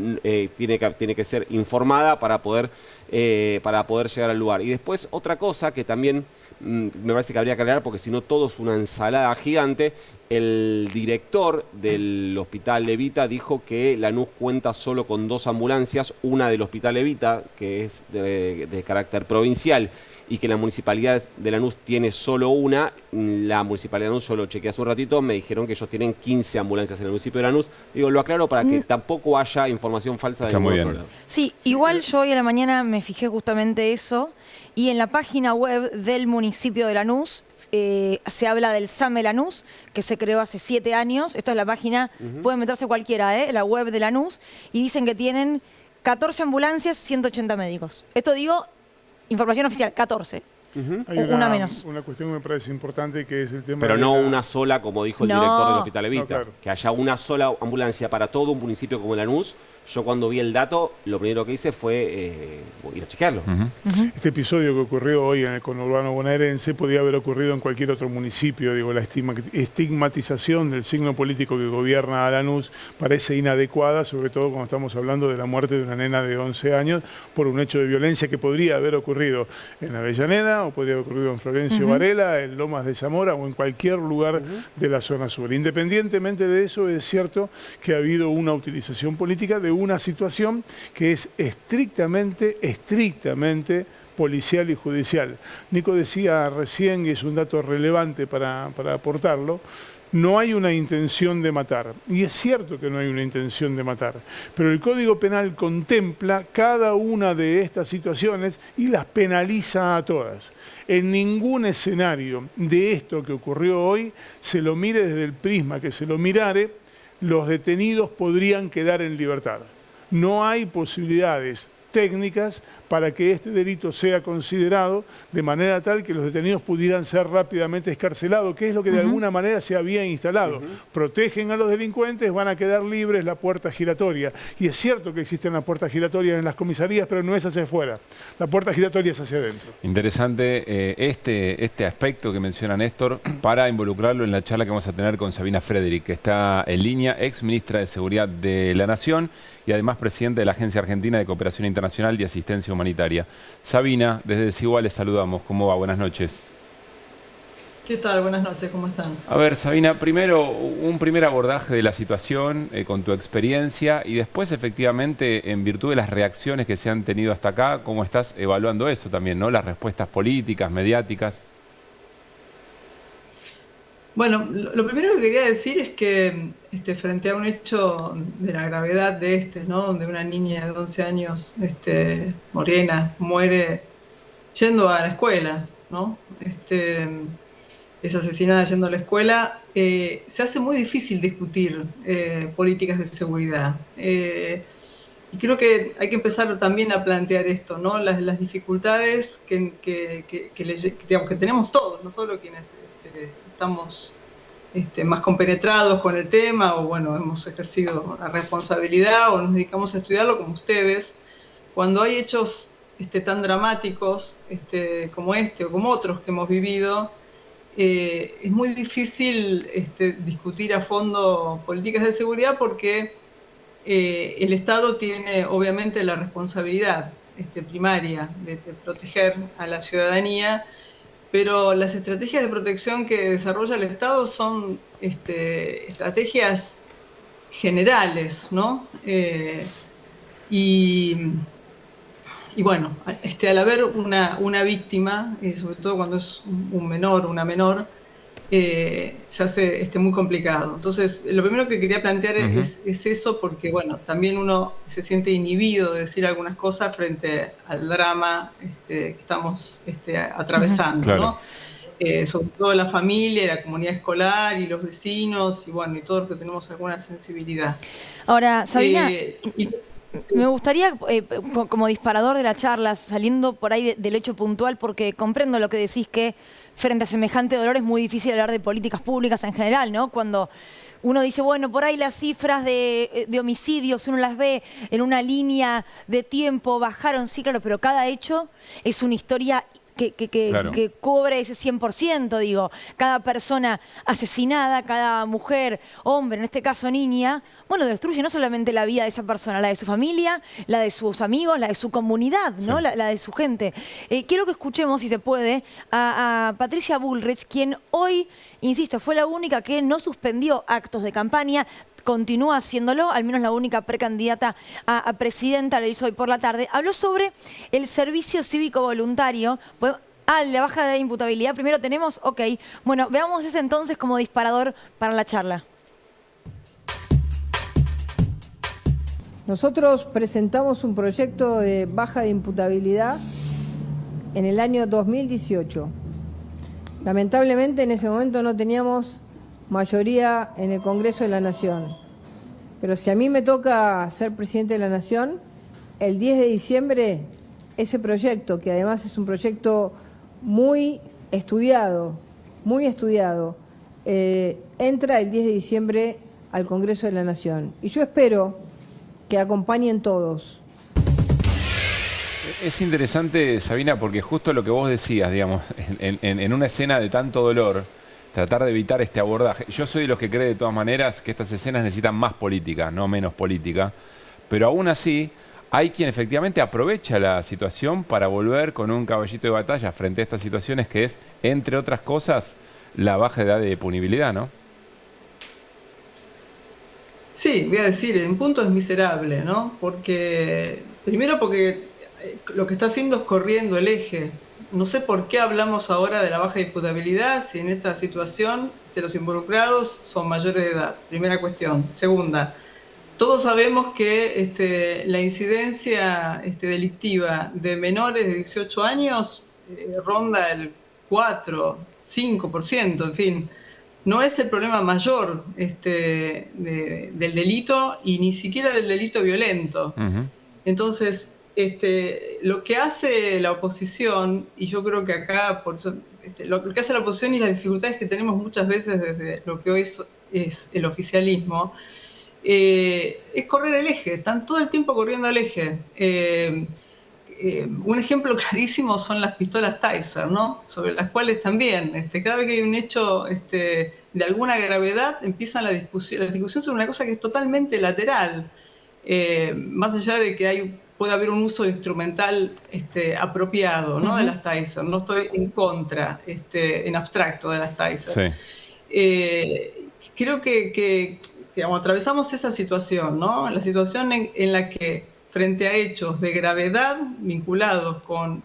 tiene que ser informada para poder llegar al lugar. Y después otra cosa que también me parece que habría que aclarar, porque si no todo es una ensalada gigante. El director del Hospital Evita dijo que Lanús cuenta solo con 2 ambulancias, una del Hospital Evita, que es de carácter provincial, y que la municipalidad de Lanús tiene solo una. La municipalidad de Lanús, yo lo chequeé hace un ratito, me dijeron que ellos tienen 15 ambulancias en el municipio de Lanús. Digo, lo aclaro para que tampoco haya información falsa de ningún otro lado. Sí, igual yo hoy a la mañana me fijé justamente eso, y en la página web del municipio de Lanús se habla del SAME Lanús, que se creó hace 7 años. Esto es la página, pueden meterse cualquiera, la web de Lanús, y dicen que tienen 14 ambulancias, 180 médicos. Esto digo, información oficial, 14. Hay una menos. Una cuestión que me parece importante, que es el tema Pero de no la... una sola, como dijo el No. director del Hospital Evita. No, claro. Que haya una sola ambulancia para todo un municipio como Lanús. Yo cuando vi el dato, lo primero que hice fue ir a chequearlo. Este episodio que ocurrió hoy en el conurbano bonaerense podía haber ocurrido en cualquier otro municipio. Digo, la estigmatización del signo político que gobierna a Lanús parece inadecuada, sobre todo cuando estamos hablando de la muerte de una nena de 11 años por un hecho de violencia que podría haber ocurrido en Avellaneda, o podría haber ocurrido en Florencio Varela, en Lomas de Zamora, o en cualquier lugar de la zona sur. Independientemente de eso, es cierto que ha habido una utilización política de una situación que es estrictamente policial y judicial. Nico decía recién, y es un dato relevante para aportarlo, no hay una intención de matar. Y es cierto que no hay una intención de matar, pero el Código Penal contempla cada una de estas situaciones y las penaliza a todas. En ningún escenario de esto que ocurrió hoy, se lo mire desde el prisma que se lo mirare, los detenidos podrían quedar en libertad. No hay posibilidades técnicas para que este delito sea considerado de manera tal que los detenidos pudieran ser rápidamente excarcelados, que es lo que de alguna manera se había instalado. Protegen a los delincuentes, van a quedar libres, la puerta giratoria. Y es cierto que existen las puertas giratorias en las comisarías, pero no es hacia afuera. La puerta giratoria es hacia adentro. Interesante este aspecto que menciona Néstor, para involucrarlo en la charla que vamos a tener con Sabina Frederick, que está en línea, ex ministra de Seguridad de la Nación y además presidente de la Agencia Argentina de Cooperación Internacional y Asistencia Humanitaria. Sabina, desde Desigual les saludamos. ¿Cómo va? Buenas noches. ¿Qué tal? Buenas noches, ¿cómo están? A ver, Sabina, primero un primer abordaje de la situación con tu experiencia, y después, efectivamente, en virtud de las reacciones que se han tenido hasta acá, ¿cómo estás evaluando eso también, ¿no? Las respuestas políticas, mediáticas. Bueno, lo primero que quería decir es que frente a un hecho de la gravedad de ¿no? Donde una niña de 11 años, morena, muere yendo a la escuela, ¿no? Es asesinada yendo a la escuela, se hace muy difícil discutir políticas de seguridad. Y creo que hay que empezar también a plantear esto, ¿no? Las dificultades que tenemos todos, no solo quienes estamos más compenetrados con el tema, o bueno, hemos ejercido la responsabilidad o nos dedicamos a estudiarlo como ustedes, cuando hay hechos tan dramáticos como este o como otros que hemos vivido, es muy difícil discutir a fondo políticas de seguridad porque el Estado tiene obviamente la responsabilidad primaria de proteger a la ciudadanía, pero las estrategias de protección que desarrolla el Estado son estrategias generales, ¿no? Y bueno, al haber una víctima, sobre todo cuando es un menor o una menor, se hace muy complicado. Entonces, lo primero que quería plantear es eso, porque bueno, también uno se siente inhibido de decir algunas cosas frente al drama que estamos atravesando, claro. ¿no? Sobre todo la familia, la comunidad escolar y los vecinos, y bueno, y todos los que tenemos alguna sensibilidad. Ahora, Sabina, me gustaría, como disparador de la charla, saliendo por ahí del hecho puntual, porque comprendo lo que decís, que frente a semejante dolor es muy difícil hablar de políticas públicas en general, ¿no? Cuando uno dice, bueno, por ahí las cifras de homicidios, uno las ve en una línea de tiempo, bajaron, sí, claro, pero cada hecho es una historia Claro. que cobre ese 100%, digo. Cada persona asesinada, cada mujer, hombre, en este caso niña, bueno, destruye no solamente la vida de esa persona, la de su familia, la de sus amigos, la de su comunidad, ¿no? Sí. La de su gente. Quiero que escuchemos, si se puede, a Patricia Bullrich, quien hoy, insisto, fue la única que no suspendió actos de campaña, continúa haciéndolo, al menos la única precandidata a presidenta, lo hizo hoy por la tarde. Habló sobre el servicio cívico voluntario. La baja de imputabilidad primero tenemos, ok. Bueno, veamos ese entonces como disparador para la charla. Nosotros presentamos un proyecto de baja de imputabilidad en el año 2018. Lamentablemente en ese momento no teníamos mayoría en el Congreso de la Nación. Pero si a mí me toca ser presidente de la Nación, el 10 de diciembre ese proyecto, que además es un proyecto muy estudiado, entra el 10 de diciembre al Congreso de la Nación. Y yo espero que acompañen todos. Es interesante, Sabina, porque justo lo que vos decías, digamos, en una escena de tanto dolor, tratar de evitar este abordaje. Yo soy de los que cree de todas maneras que estas escenas necesitan más política, no menos política, pero aún así hay quien efectivamente aprovecha la situación para volver con un caballito de batalla frente a estas situaciones, que es, entre otras cosas, la baja edad de punibilidad, ¿no? Sí, voy a decir, en punto es miserable, ¿no? Primero porque lo que está haciendo es corriendo el eje. No sé por qué hablamos ahora de la baja imputabilidad si en esta situación los involucrados son mayores de edad. Primera cuestión. Segunda, todos sabemos que la incidencia delictiva de menores de 18 años ronda el 4, 5%, en fin. No es el problema mayor del delito y ni siquiera del delito violento. Entonces, lo que hace la oposición, y yo creo que acá, por eso, lo que hace la oposición y las dificultades que tenemos muchas veces desde lo que hoy es el oficialismo, es correr el eje, están todo el tiempo corriendo el eje. Un ejemplo clarísimo son las pistolas Taser, ¿no? Sobre las cuales también, cada vez que hay un hecho de alguna gravedad, empiezan la discusión sobre una cosa que es totalmente lateral. Más allá de que puede haber un uso instrumental apropiado, ¿no? De las Taser. No estoy en contra, en abstracto, de las Taser. Sí. Creo que digamos, atravesamos esa situación, ¿no? La situación en la que, frente a hechos de gravedad vinculados con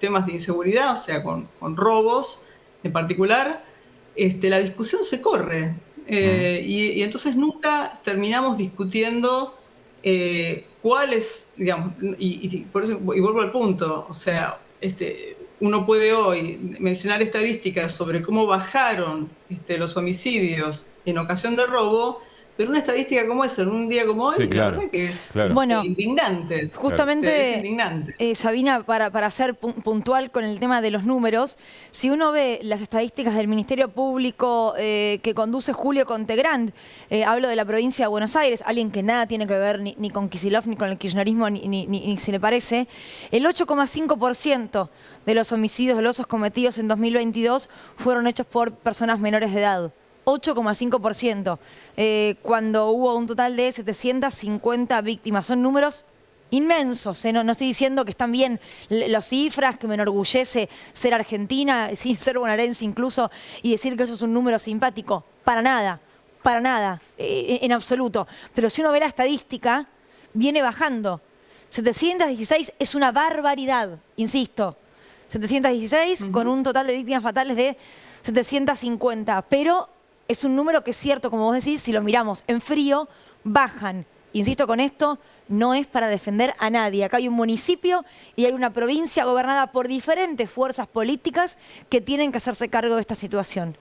temas de inseguridad, o sea, con robos en particular, la discusión se corre. Y entonces nunca terminamos discutiendo cuáles, digamos, por eso, y vuelvo al punto, o sea, uno puede hoy mencionar estadísticas sobre cómo bajaron los homicidios en ocasión de robo, Pero una estadística como esa, en un día como hoy, Sí, la claro, verdad que es claro. Bueno, indignante. justamente, Es indignante. Sabina, para ser puntual con el tema de los números, si uno ve las estadísticas del Ministerio Público que conduce Julio Contegrand, hablo de la provincia de Buenos Aires, alguien que nada tiene que ver ni con Kicillof, ni con el kirchnerismo, ni se le parece, el 8,5% de los homicidios dolosos cometidos en 2022 fueron hechos por personas menores de edad. 8,5%, cuando hubo un total de 750 víctimas. Son números inmensos, ¿eh? No estoy diciendo que están bien las cifras, que me enorgullece ser argentina, sin ser bonaerense incluso, y decir que eso es un número simpático. Para nada, en absoluto. Pero si uno ve la estadística, viene bajando. 716 es una barbaridad, insisto. 716 con un total de víctimas fatales de 750, pero es un número que es cierto, como vos decís, si lo miramos en frío, bajan. Insisto con esto, no es para defender a nadie. Acá hay un municipio y hay una provincia gobernada por diferentes fuerzas políticas que tienen que hacerse cargo de esta situación.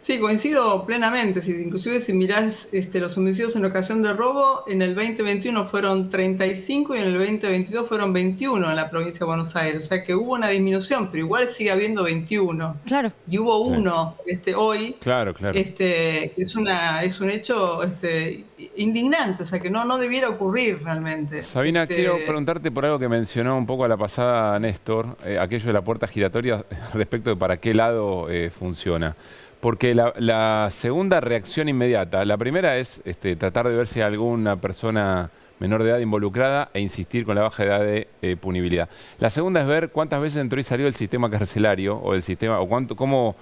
Sí, coincido plenamente. Inclusive si mirás los homicidios en ocasión de robo, en el 2021 fueron 35 y en el 2022 fueron 21 en la provincia de Buenos Aires. O sea que hubo una disminución, pero igual sigue habiendo 21. Claro. Y hubo uno hoy, Claro. que es un hecho indignante, o sea que no debiera ocurrir realmente. Sabina, quiero preguntarte por algo que mencionó un poco a la pasada Néstor, aquello de la puerta giratoria respecto de para qué lado funciona. Porque la segunda reacción inmediata, la primera es tratar de ver si hay alguna persona menor de edad involucrada e insistir con la baja edad de punibilidad. La segunda es ver cuántas veces entró y salió el sistema carcelario o el sistema o cómo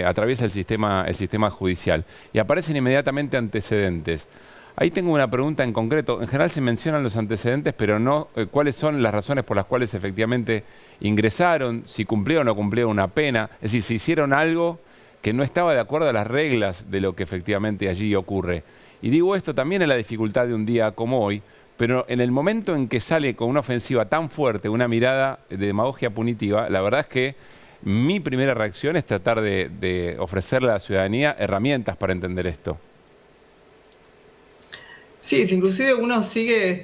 atraviesa el sistema judicial. Y aparecen inmediatamente antecedentes. Ahí tengo una pregunta en concreto. En general se mencionan los antecedentes, pero no cuáles son las razones por las cuales efectivamente ingresaron, si cumplieron o no cumplieron una pena, es decir, si hicieron algo que no estaba de acuerdo a las reglas de lo que efectivamente allí ocurre. Y digo esto también en la dificultad de un día como hoy, pero en el momento en que sale con una ofensiva tan fuerte, una mirada de demagogia punitiva, la verdad es que mi primera reacción es tratar de ofrecerle a la ciudadanía herramientas para entender esto. Sí, inclusive uno sigue,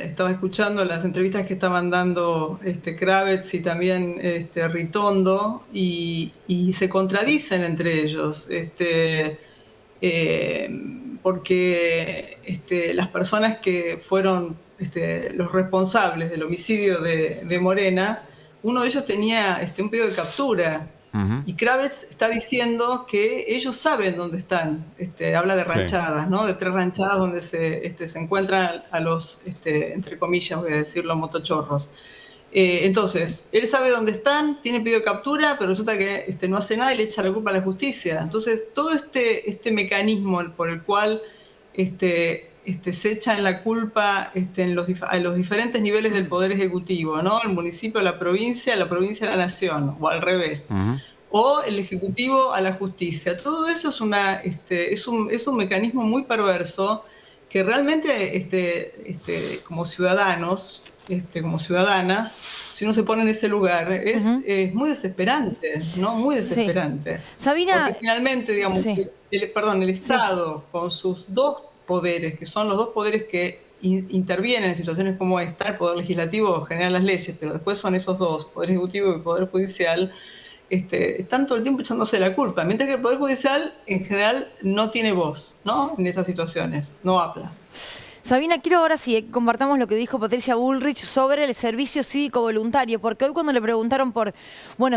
estaba escuchando las entrevistas que estaban dando Kravets y también Ritondo y se contradicen entre ellos, porque las personas que fueron los responsables del homicidio de Morena, uno de ellos tenía un pedido de captura. Y Kravets está diciendo que ellos saben dónde están. Habla de ranchadas, sí, ¿no? De 3 ranchadas donde se encuentran a los, entre comillas, voy a decirlo, motochorros. Entonces, él sabe dónde están, tiene pedido de captura, pero resulta que no hace nada y le echa la culpa a la justicia. Entonces, todo este mecanismo por el cual se echan la culpa a los diferentes niveles del Poder Ejecutivo, ¿no? El municipio a la provincia a la nación, o al revés. O el Ejecutivo a la justicia. Todo eso es un mecanismo muy perverso que realmente como ciudadanos, como ciudadanas, si uno se pone en ese lugar, es muy desesperante, ¿no? Muy desesperante. Sí. Sabina, porque finalmente, digamos, sí, el Estado, con sus 2 poderes, que son los 2 poderes que intervienen en situaciones como esta, el Poder Legislativo genera las leyes, pero después son esos 2, Poder Ejecutivo y Poder Judicial, están todo el tiempo echándose la culpa, mientras que el Poder Judicial en general no tiene voz, ¿no? En estas situaciones, no habla. Sabina, quiero ahora sí compartamos lo que dijo Patricia Bullrich sobre el servicio cívico voluntario, porque hoy cuando le preguntaron por,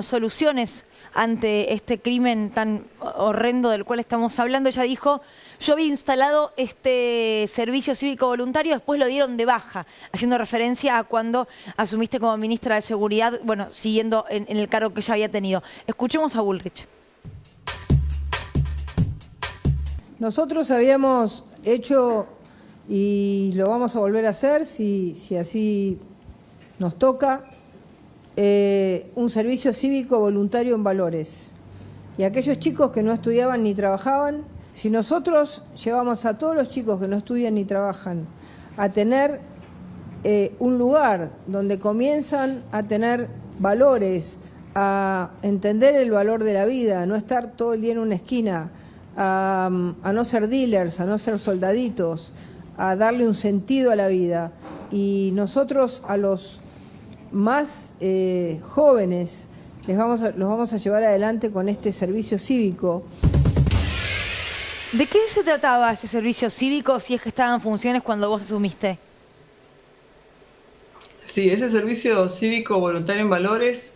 soluciones ante este crimen tan horrendo del cual estamos hablando, ella dijo, yo había instalado este servicio cívico voluntario, después lo dieron de baja, haciendo referencia a cuando asumiste como ministra de Seguridad, siguiendo en el cargo que ella había tenido. Escuchemos a Bullrich. Nosotros habíamos hecho, y lo vamos a volver a hacer si así nos toca, un servicio cívico voluntario en Valores. Y aquellos chicos que no estudiaban ni trabajaban, si nosotros llevamos a todos los chicos que no estudian ni trabajan a tener un lugar donde comienzan a tener valores, a entender el valor de la vida, no estar todo el día en una esquina, a no ser dealers, a no ser soldaditos, a darle un sentido a la vida. Y nosotros a los más jóvenes los vamos a llevar adelante con este servicio cívico. ¿De qué se trataba ese servicio cívico si es que estaba en funciones cuando vos asumiste? Sí, ese servicio cívico voluntario en valores,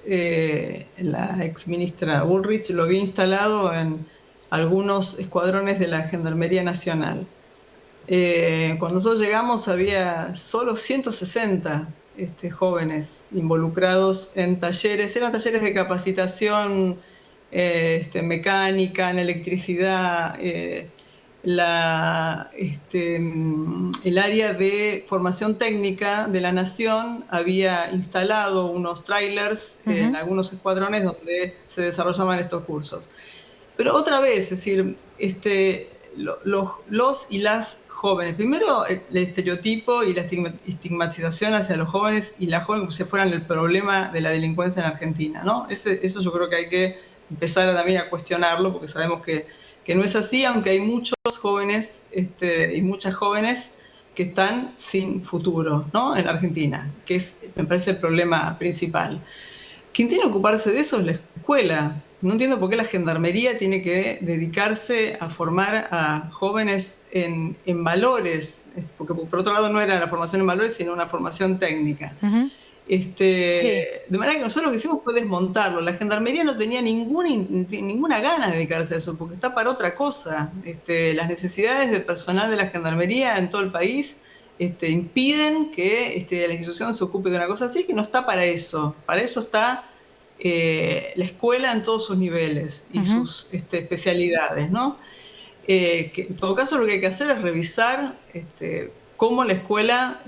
la exministra Bullrich lo había instalado en algunos escuadrones de la Gendarmería Nacional. Cuando nosotros llegamos había solo 160 jóvenes involucrados en talleres, eran talleres de capacitación mecánica, en electricidad, el área de formación técnica de la Nación había instalado unos trailers en algunos escuadrones donde se desarrollaban estos cursos. Pero otra vez, es decir, los y las jóvenes, primero el estereotipo y la estigmatización hacia los jóvenes y las jóvenes como si fueran el problema de la delincuencia en Argentina, ¿no? Eso yo creo que hay que empezar también a cuestionarlo, porque sabemos que no es así, aunque hay muchos jóvenes y muchas jóvenes que están sin futuro, ¿no? En Argentina, que me parece el problema principal. Quien tiene que ocuparse de eso es la escuela. No entiendo por qué la Gendarmería tiene que dedicarse a formar a jóvenes en valores, porque por otro lado no era la formación en valores, sino una formación técnica. Sí. De manera que nosotros lo que hicimos fue desmontarlo. La Gendarmería no tenía ninguna gana de dedicarse a eso, porque está para otra cosa. Las necesidades de personal de la Gendarmería en todo el país impiden que la institución se ocupe de una cosa así, que no está para eso. Para eso está la escuela en todos sus niveles y sus especialidades, ¿no? Que en todo caso lo que hay que hacer es revisar cómo la escuela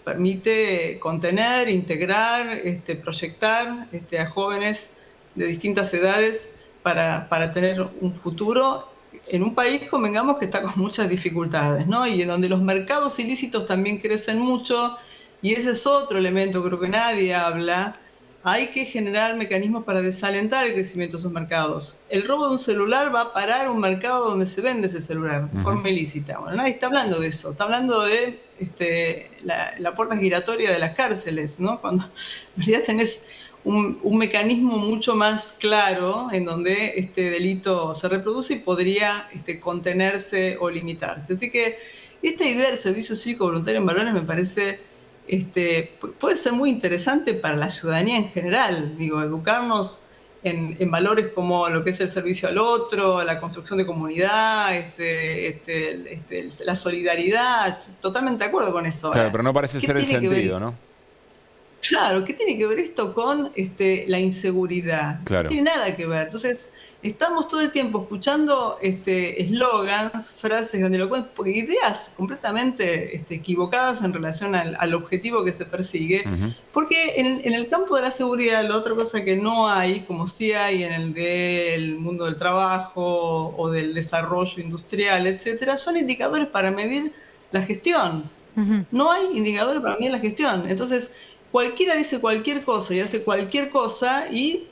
permite contener, integrar, proyectar a jóvenes de distintas edades para tener un futuro en un país, convengamos, que está con muchas dificultades, ¿no? Y en donde los mercados ilícitos también crecen mucho, y ese es otro elemento, creo que nadie habla. Hay que generar mecanismos para desalentar el crecimiento de esos mercados. El robo de un celular va a parar un mercado donde se vende ese celular de forma ilícita. Bueno, nadie está hablando de eso. Está hablando de la puerta giratoria de las cárceles, ¿no? Cuando en realidad tenés un mecanismo mucho más claro en donde este delito se reproduce y podría contenerse o limitarse. Así que esta idea del servicio cívico voluntario en valores me parece puede ser muy interesante para la ciudadanía en general. Digo, educarnos en valores como lo que es el servicio al otro, la construcción de comunidad, la solidaridad. Totalmente de acuerdo con eso. Claro, pero no parece ser el sentido, ¿no? Claro, ¿qué tiene que ver esto con la inseguridad? Claro. No tiene nada que ver. Entonces, estamos todo el tiempo escuchando eslogans, frases grandilocuentes, ideas completamente equivocadas en relación al objetivo que se persigue, porque en el campo de la seguridad, la otra cosa que no hay, como sí hay en el del mundo del trabajo o del desarrollo industrial, etcétera, son indicadores para medir la gestión. No hay indicadores para medir la gestión. Entonces, cualquiera dice cualquier cosa y hace cualquier cosa y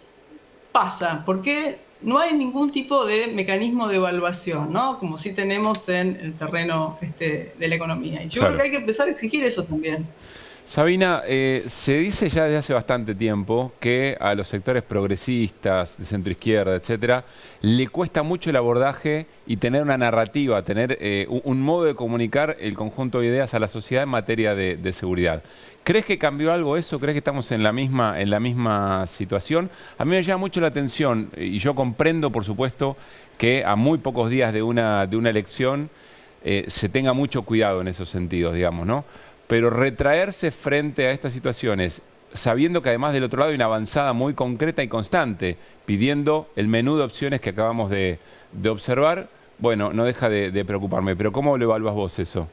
pasa, porque no hay ningún tipo de mecanismo de evaluación, ¿no? Como sí tenemos en el terreno de la economía. Y yo creo que hay que empezar a exigir eso también. Sabina, se dice ya desde hace bastante tiempo que a los sectores progresistas, de centroizquierda, etcétera, le cuesta mucho el abordaje y tener una narrativa, tener un modo de comunicar el conjunto de ideas a la sociedad en materia de seguridad. ¿Crees que cambió algo eso? ¿Crees que estamos en la misma situación? A mí me llama mucho la atención, y yo comprendo, por supuesto, que a muy pocos días de una elección se tenga mucho cuidado en esos sentidos, digamos, ¿no? Pero retraerse frente a estas situaciones, sabiendo que además del otro lado hay una avanzada muy concreta y constante, pidiendo el menú de opciones que acabamos de observar, bueno, no deja de preocuparme. Pero ¿cómo lo evalúas vos eso?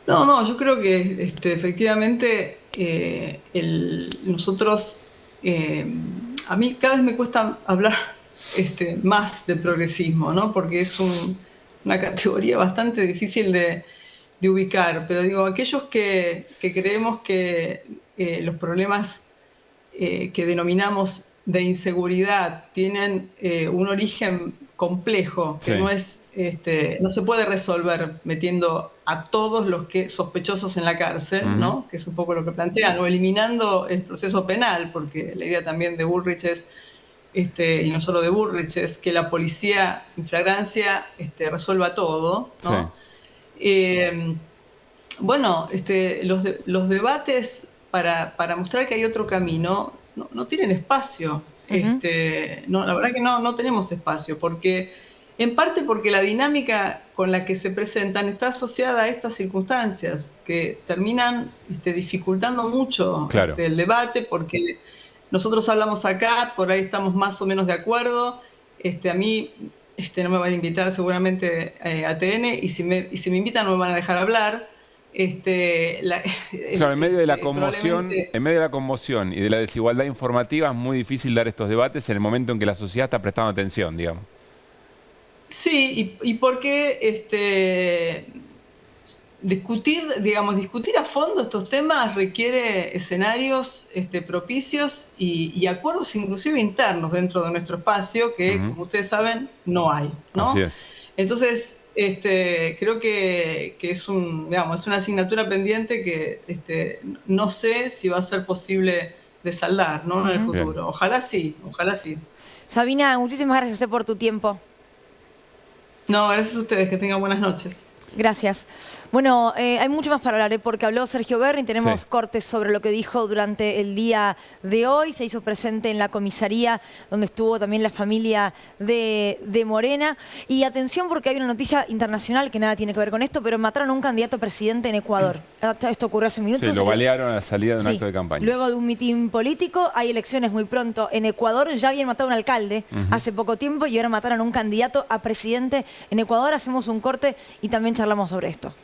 No, yo creo que efectivamente nosotros, a mí cada vez me cuesta hablar más de progresismo, ¿no? Porque es una categoría bastante difícil de ubicar, pero digo, aquellos que creemos que los problemas que denominamos de inseguridad tienen un origen complejo, que Sí. no es, no se puede resolver metiendo a todos los sospechosos en la cárcel, ¿no? Que es un poco lo que plantean, o eliminando el proceso penal, porque la idea también de Bullrich es, y no solo de Bullrich, es que la policía en flagrancia resuelva todo, ¿no? Bueno, los debates para mostrar que hay otro camino no tienen espacio. No, la verdad que no tenemos espacio, porque en parte porque la dinámica con la que se presentan está asociada a estas circunstancias que terminan dificultando mucho Claro. el debate, porque nosotros hablamos acá, por ahí estamos más o menos de acuerdo. A mí no me van a invitar seguramente a TN, y si me invitan no me van a dejar hablar. Claro, en medio de la conmoción, y de la desigualdad informativa es muy difícil dar estos debates en el momento en que la sociedad está prestando atención, digamos. Sí, y porque discutir a fondo estos temas requiere escenarios propicios y acuerdos inclusive internos dentro de nuestro espacio que, como ustedes saben, no hay, ¿no? Así es. Entonces, creo que es una asignatura pendiente que no sé si va a ser posible de saldar, ¿no? En el futuro. Bien. Ojalá sí, ojalá sí. Sabina, muchísimas gracias por tu tiempo. No, gracias a ustedes, que tengan buenas noches. Gracias. Bueno, hay mucho más para hablar, porque habló Sergio Berni, tenemos cortes sobre lo que dijo durante el día de hoy, se hizo presente en la comisaría donde estuvo también la familia de Morena. Y atención, porque hay una noticia internacional que nada tiene que ver con esto, pero mataron a un candidato a presidente en Ecuador. Esto ocurrió hace minutos. Sí, lo balearon a la salida de un acto de campaña. Luego de un mitin político, hay elecciones muy pronto en Ecuador. Ya habían matado a un alcalde hace poco tiempo y ahora mataron a un candidato a presidente en Ecuador. Hacemos un corte y también charlamos sobre esto.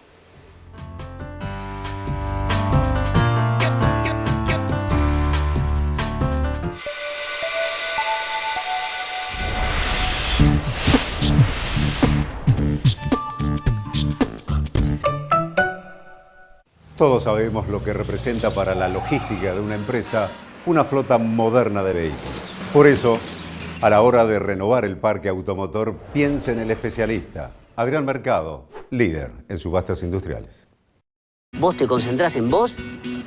Todos sabemos lo que representa para la logística de una empresa una flota moderna de vehículos. Por eso, a la hora de renovar el parque automotor, piense en el especialista. Adrián Mercado, líder en subastas industriales. Vos te concentrás en vos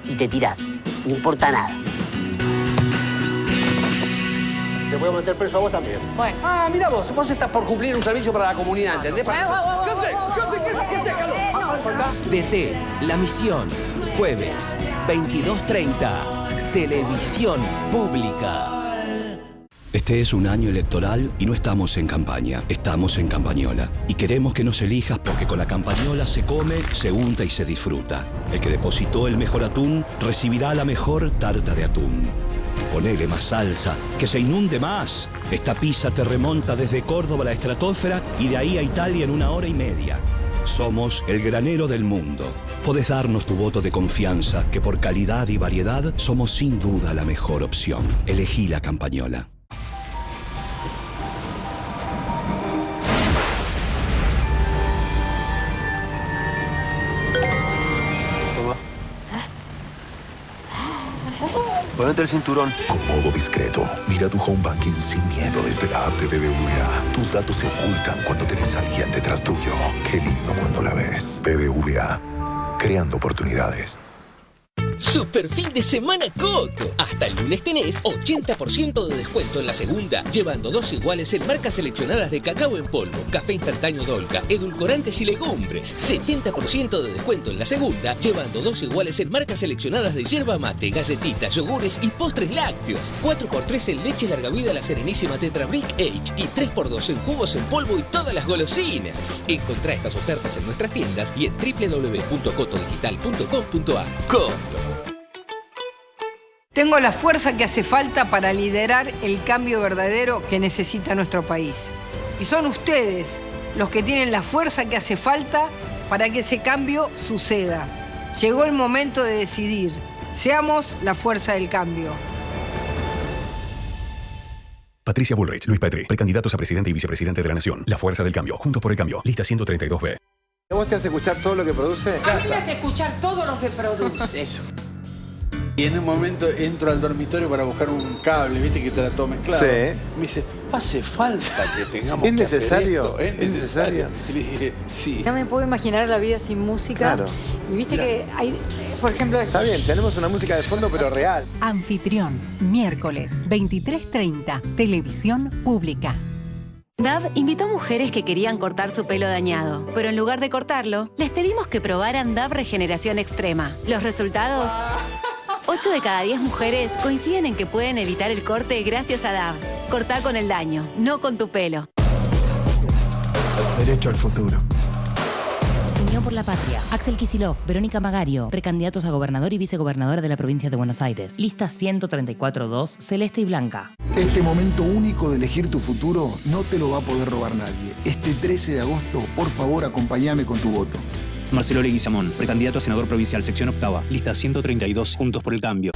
y te tirás. No importa nada. Te voy a meter preso a vos también. Bueno. Ah, mira vos estás por cumplir un servicio para la comunidad, ¿entendés? DT, La Misión, jueves, 22:30, Televisión Pública. Este es un año electoral y no estamos en campaña, estamos en Campañola. Y queremos que nos elijas porque con la Campañola se come, se unta y se disfruta. El que depositó el mejor atún recibirá la mejor tarta de atún. Ponele más salsa, que se inunde más. Esta pizza te remonta desde Córdoba a la estratosfera y de ahí a Italia en 1 hora y media. Somos el granero del mundo. Podés darnos tu voto de confianza, que por calidad y variedad somos sin duda la mejor opción. Elegí la Campañola. Ponete el cinturón. Con modo discreto, mira tu home banking sin miedo desde la app de BBVA. Tus datos se ocultan cuando tenés a alguien detrás tuyo. Qué lindo cuando la ves. BBVA, creando oportunidades. Super fin de semana Coto. Hasta el lunes tenés 80% de descuento en la segunda, llevando 2 iguales en marcas seleccionadas de cacao en polvo, café instantáneo Dolca, edulcorantes y legumbres. 70% de descuento en la segunda, llevando 2 iguales en marcas seleccionadas de yerba mate, galletitas, yogures y postres lácteos. 4x3 en leche larga vida La Serenísima Tetra Brick Age y 3x2 en jugos en polvo y todas las golosinas. Encontrá estas ofertas en nuestras tiendas y en www.cotodigital.com.ar. Coto. Tengo la fuerza que hace falta para liderar el cambio verdadero que necesita nuestro país. Y son ustedes los que tienen la fuerza que hace falta para que ese cambio suceda. Llegó el momento de decidir. Seamos la fuerza del cambio. Patricia Bullrich, Luis Petri, precandidatos a presidente y vicepresidente de la Nación. La fuerza del cambio. Juntos por el cambio. Lista 132B. ¿Vos te hace escuchar todo lo que produce? A mí me hace escuchar todo lo que produce. Y en un momento entro al dormitorio para buscar un cable, viste que te la todo mezclado. Sí. Me dice, hace falta que tengamos ¿Es que hacer necesario? esto. ¿Es necesario? Y le dije, sí. No me puedo imaginar la vida sin música. Claro. Y viste que hay, por ejemplo, Está bien, tenemos una música de fondo, pero real. Anfitrión, miércoles, 23:30, Televisión Pública. Dove invitó a mujeres que querían cortar su pelo dañado, pero en lugar de cortarlo, les pedimos que probaran Dove Regeneración Extrema. ¿Los resultados? 8 de cada 10 mujeres coinciden en que pueden evitar el corte gracias a Dove. Cortá con el daño, no con tu pelo. Derecho al futuro. Unión por la Patria. Axel Kicillof, Verónica Magario, precandidatos a gobernador y vicegobernadora de la provincia de Buenos Aires. Lista 134-2, celeste y blanca. Este momento único de elegir tu futuro no te lo va a poder robar nadie. Este 13 de agosto, por favor, acompáñame con tu voto. Marcelo Leguizamón, precandidato a senador provincial, sección octava, lista 132, Juntos por el Cambio.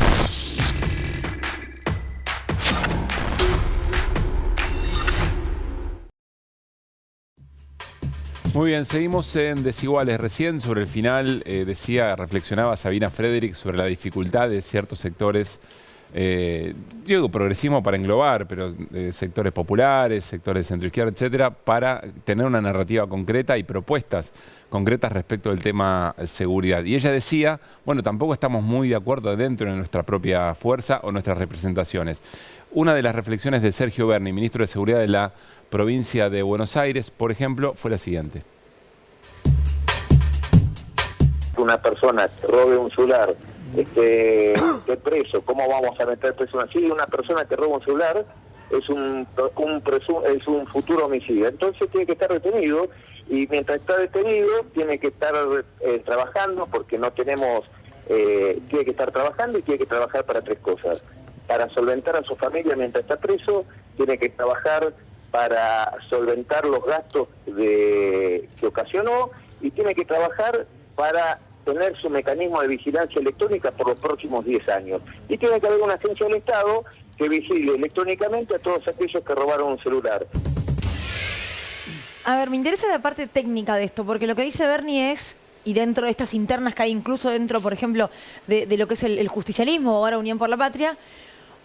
Muy bien, seguimos en Desiguales. Recién sobre el final reflexionaba Sabina Frederick sobre la dificultad de ciertos sectores, yo digo progresismo para englobar, pero sectores populares, sectores de centroizquierda, etcétera, para tener una narrativa concreta y propuestas concretas respecto del tema seguridad. Y ella decía, bueno, tampoco estamos muy de acuerdo dentro de nuestra propia fuerza o nuestras representaciones. Una de las reflexiones de Sergio Berni, ministro de Seguridad de la provincia de Buenos Aires, por ejemplo, fue la siguiente. Una persona que robe un celular esté preso, ¿cómo vamos a meter preso así? Una persona que roba un celular es un futuro homicidio, entonces tiene que estar detenido, y mientras está detenido tiene que estar trabajando, porque no tenemos, tiene que estar trabajando y tiene que trabajar para tres cosas: para solventar a su familia mientras está preso, tiene que trabajar para solventar los gastos que ocasionó, y tiene que trabajar para tener su mecanismo de vigilancia electrónica por los próximos 10 años. Y tiene que haber una agencia del Estado que vigile electrónicamente a todos aquellos que robaron un celular. A ver, me interesa la parte técnica de esto, porque lo que dice Berni es, y dentro de estas internas que hay incluso dentro, por ejemplo, de lo que es el justicialismo o ahora Unión por la Patria,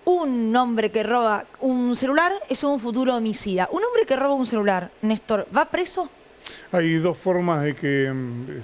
un hombre que roba un celular es un futuro homicida. Un hombre que roba un celular, Néstor, ¿va preso? Hay dos formas de que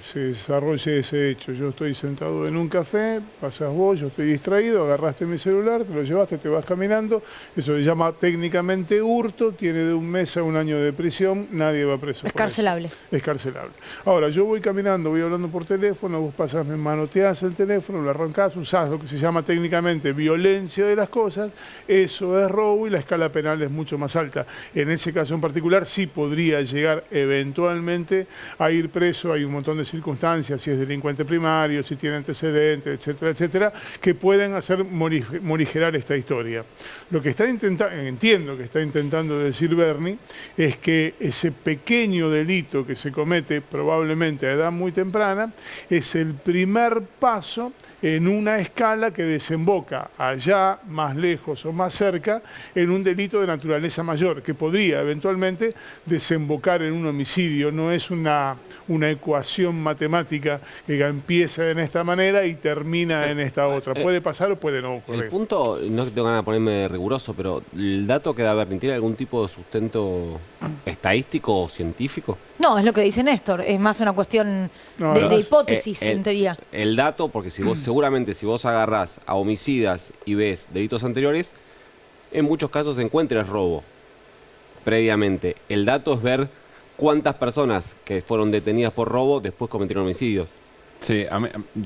se desarrolle ese hecho. Yo estoy sentado en un café, pasas vos, yo estoy distraído, agarraste mi celular, te lo llevaste, te vas caminando. Eso se llama técnicamente hurto, tiene de 1 mes a 1 año de prisión, nadie va preso. Es carcelable. Es carcelable. Ahora, yo voy caminando, voy hablando por teléfono, vos pasás, me manoteás el teléfono, lo arrancás, usás lo que se llama técnicamente violencia de las cosas, eso es robo y la escala penal es mucho más alta. En ese caso en particular sí podría llegar eventualmente a ir preso. Hay un montón de circunstancias, si es delincuente primario, si tiene antecedentes, etcétera, etcétera, que pueden hacer morigerar esta historia. Lo que está entiendo que está intentando decir Berni es que ese pequeño delito que se comete probablemente a edad muy temprana es el primer paso en una escala que desemboca allá, más lejos o más cerca, en un delito de naturaleza mayor, que podría eventualmente desembocar en un homicidio. No es una ecuación matemática que empieza en esta manera y termina en esta otra. Puede pasar o puede no ocurrir. El punto, no tengo ganas de ponerme riguroso, pero ¿el dato que da Berni tiene algún tipo de sustento estadístico o científico? No, es lo que dice Néstor, es más una cuestión de hipótesis, en teoría. El dato, porque si vos seguramente si vos agarrás a homicidas y ves delitos anteriores, en muchos casos encuentras robo previamente. El dato es ver cuántas personas que fueron detenidas por robo después cometieron homicidios. Sí,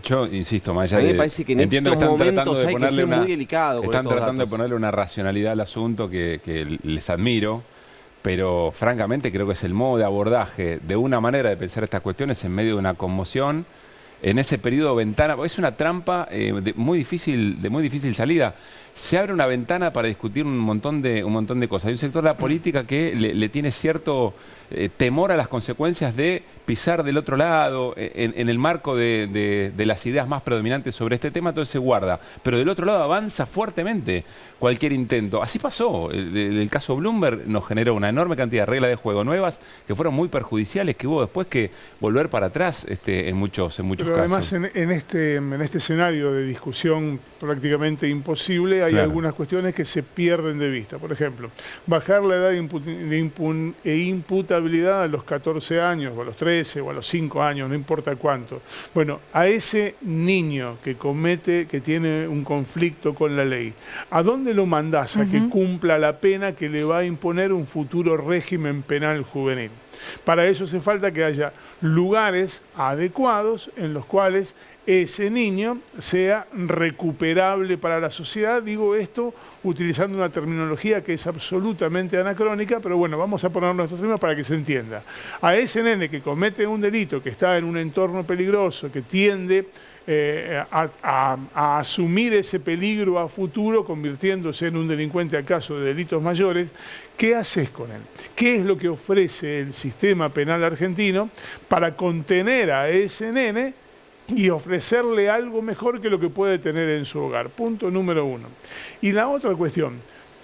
yo insisto, más allá a mí me parece que en entiendo estos que están momentos tratando de hay que ponerle ser muy delicado con están estos tratando datos. de ponerle una racionalidad al asunto que les admiro, pero francamente creo que es el modo de abordaje de una manera de pensar estas cuestiones en medio de una conmoción. En ese periodo ventana, es una trampa de muy difícil salida. Se abre una ventana para discutir un montón de cosas. Hay un sector de la política que le tiene cierto temor a las consecuencias de pisar del otro lado, en el marco de las ideas más predominantes sobre este tema, entonces se guarda. Pero del otro lado avanza fuertemente cualquier intento. Así pasó. El caso Bloomberg nos generó una enorme cantidad de reglas de juego nuevas que fueron muy perjudiciales, que hubo después que volver para atrás en muchos casos. Pero además en este escenario de discusión prácticamente imposible hay algunas cuestiones que se pierden de vista. Por ejemplo, bajar la edad de imputabilidad a los 14 años, o a los 13, o a los 5 años, no importa cuánto. Bueno, a ese niño que tiene un conflicto con la ley, ¿a dónde lo mandás a que cumpla la pena que le va a imponer un futuro régimen penal juvenil? Para eso hace falta que haya lugares adecuados en los cuales ese niño sea recuperable para la sociedad. Digo esto utilizando una terminología que es absolutamente anacrónica, pero bueno, vamos a poner nuestros términos para que se entienda. A ese nene que comete un delito, que está en un entorno peligroso, que tiende a asumir ese peligro a futuro, convirtiéndose en un delincuente acaso de delitos mayores, ¿qué haces con él? ¿Qué es lo que ofrece el sistema penal argentino para contener a ese nene y ofrecerle algo mejor que lo que puede tener en su hogar? Punto número 1. Y la otra cuestión,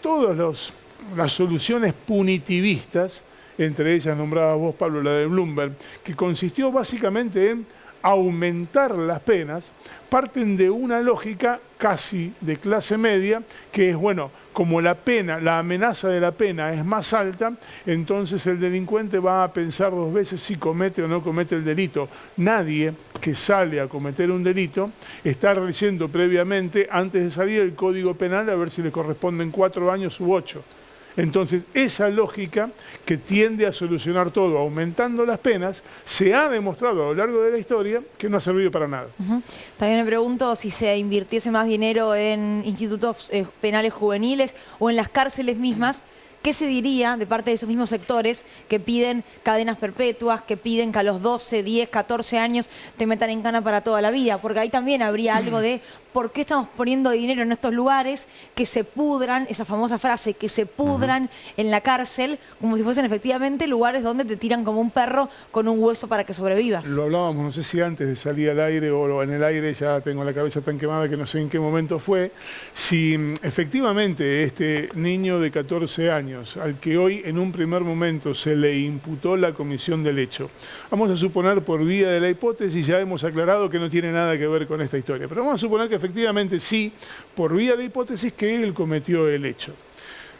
todas las soluciones punitivistas, entre ellas nombraba vos, Pablo, la de Bloomberg, que consistió básicamente en aumentar las penas, parten de una lógica casi de clase media, que es, bueno, como la amenaza de la pena es más alta, entonces el delincuente va a pensar 2 veces si comete o no comete el delito. Nadie que sale a cometer un delito está leyendo previamente, antes de salir, el Código Penal a ver si le corresponden 4 años u 8. Entonces, esa lógica que tiende a solucionar todo aumentando las penas, se ha demostrado a lo largo de la historia que no ha servido para nada. También me pregunto si se invirtiese más dinero en institutos penales juveniles o en las cárceles mismas. ¿Qué se diría de parte de esos mismos sectores que piden cadenas perpetuas, que piden que a los 12, 10, 14 años te metan en cana para toda la vida? Porque ahí también habría algo de por qué estamos poniendo dinero en estos lugares que se pudran, esa famosa frase, que se pudran en la cárcel, como si fuesen efectivamente lugares donde te tiran como un perro con un hueso para que sobrevivas. Lo hablábamos, no sé si antes de salir al aire o en el aire, ya tengo la cabeza tan quemada que no sé en qué momento fue, si efectivamente este niño de 14 años, al que hoy en un primer momento se le imputó la comisión del hecho, vamos a suponer por vía de la hipótesis, ya hemos aclarado que no tiene nada que ver con esta historia, pero vamos a suponer que efectivamente sí, por vía de hipótesis, que él cometió el hecho.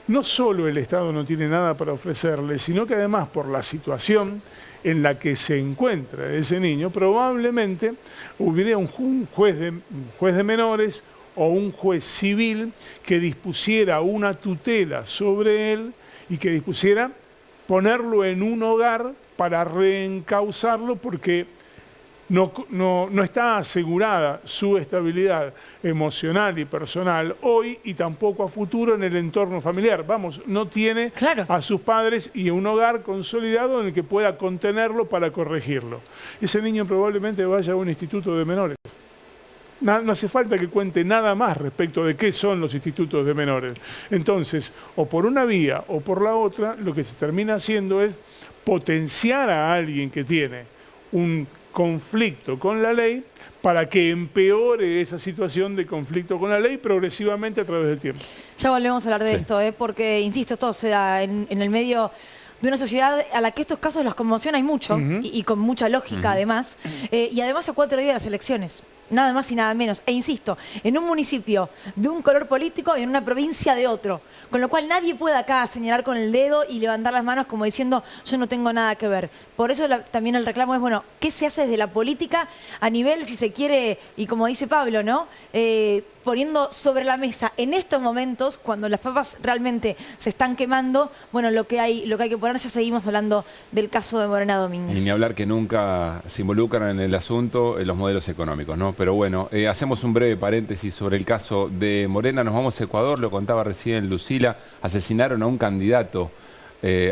No solo el Estado no tiene nada para ofrecerle, sino que además por la situación en la que se encuentra ese niño, probablemente hubiera un juez de menores o un juez civil que dispusiera una tutela sobre él y que dispusiera ponerlo en un hogar para reencauzarlo, porque no está asegurada su estabilidad emocional y personal hoy y tampoco a futuro en el entorno familiar. Vamos, no tiene a sus padres y un hogar consolidado en el que pueda contenerlo para corregirlo. Ese niño probablemente vaya a un instituto de menores. No hace falta que cuente nada más respecto de qué son los institutos de menores. Entonces, o por una vía o por la otra, lo que se termina haciendo es potenciar a alguien que tiene un conflicto con la ley para que empeore esa situación de conflicto con la ley progresivamente a través del tiempo. Ya volvemos a hablar de esto, porque, insisto, todo se da en el medio de una sociedad a la que estos casos los conmociona y mucho, y con mucha lógica además, y además a 4 días de las elecciones. Nada más y nada menos. E insisto, en un municipio de un color político y en una provincia de otro. Con lo cual nadie puede acá señalar con el dedo y levantar las manos como diciendo yo no tengo nada que ver. Por eso también el reclamo es, bueno, ¿qué se hace desde la política a nivel, si se quiere, y como dice Pablo, ¿no? Poniendo sobre la mesa en estos momentos, cuando las papas realmente se están quemando, bueno, lo que hay que poner. Ya seguimos hablando del caso de Morena Domínguez. Y ni hablar que nunca se involucran en el asunto los modelos económicos, ¿no? Pero bueno, hacemos un breve paréntesis sobre el caso de Morena. Nos vamos a Ecuador, lo contaba recién Lucila. Asesinaron a un candidato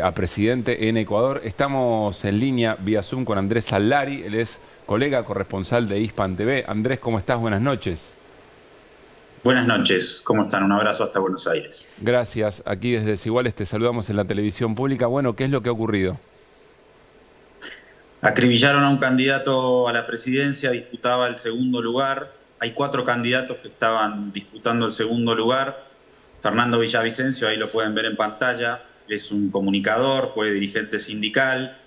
a presidente en Ecuador. Estamos en línea vía Zoom con Andrés Sallari. Él es colega corresponsal de Hispan TV. Andrés, ¿cómo estás? Buenas noches. Buenas noches, ¿cómo están? Un abrazo hasta Buenos Aires. Gracias. Aquí desde Desiguales te saludamos en la televisión pública. Bueno, ¿qué es lo que ha ocurrido? Acribillaron a un candidato a la presidencia, disputaba el segundo lugar. Hay 4 candidatos que estaban disputando el segundo lugar. Fernando Villavicencio, ahí lo pueden ver en pantalla, es un comunicador, fue dirigente sindical.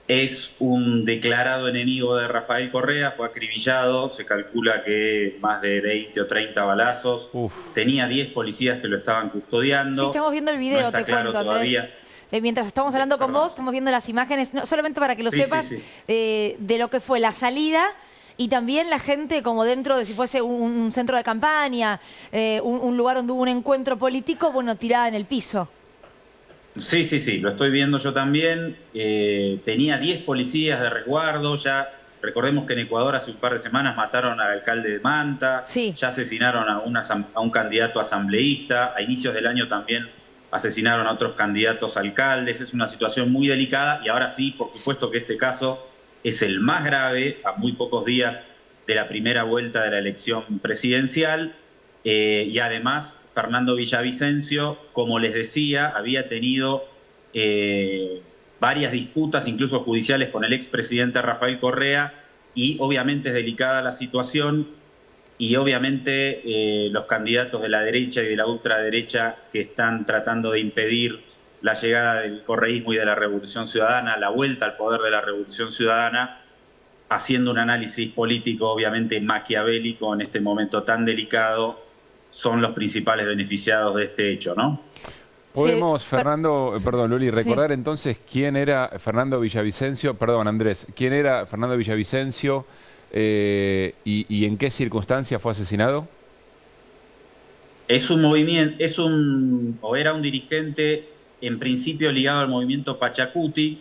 Es un declarado enemigo de Rafael Correa, fue acribillado, se calcula que más de 20 o 30 balazos. Tenía 10 policías que lo estaban custodiando. Sí, estamos viendo el video, no está te claro cuento, todavía. Andrés. Mientras estamos hablando con vos, estamos viendo las imágenes, no, solamente para que lo sepas, de lo que fue la salida y también la gente como dentro de si fuese un centro de campaña, un lugar donde hubo un encuentro político, bueno, tirada en el piso. Sí, lo estoy viendo yo también. Tenía 10 policías de resguardo, ya recordemos que en Ecuador hace un par de semanas mataron al alcalde de Manta, ya asesinaron a un candidato asambleísta, a inicios del año también asesinaron a otros candidatos a alcaldes. Es una situación muy delicada y ahora sí, por supuesto que este caso es el más grave a muy pocos días de la primera vuelta de la elección presidencial y además Fernando Villavicencio, como les decía, había tenido varias disputas, incluso judiciales, con el expresidente Rafael Correa y obviamente es delicada la situación y obviamente los candidatos de la derecha y de la ultraderecha que están tratando de impedir la llegada del correísmo y de la Revolución Ciudadana, la vuelta al poder de la Revolución Ciudadana, haciendo un análisis político obviamente maquiavélico en este momento tan delicado, son los principales beneficiados de este hecho, ¿no? Podemos, Luli, recordar entonces quién era Fernando Villavicencio, Andrés, quién era Fernando Villavicencio y en qué circunstancia fue asesinado. Es un movimiento, era un dirigente en principio ligado al movimiento Pachacuti,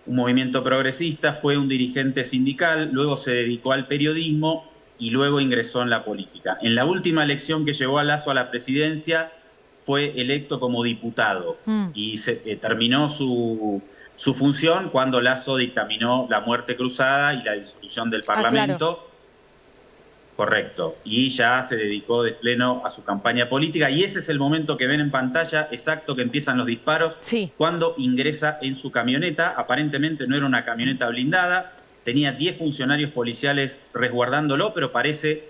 un movimiento progresista, fue un dirigente sindical, luego se dedicó al periodismo y luego ingresó en la política. En la última elección que llevó a Lasso a la presidencia fue electo como diputado y terminó su función cuando Lasso dictaminó la muerte cruzada y la disolución del Parlamento. Claro. Correcto. Y ya se dedicó de pleno a su campaña política y ese es el momento que ven en pantalla, exacto, que empiezan los disparos, cuando ingresa en su camioneta. Aparentemente no era una camioneta blindada, tenía 10 funcionarios policiales resguardándolo, pero parece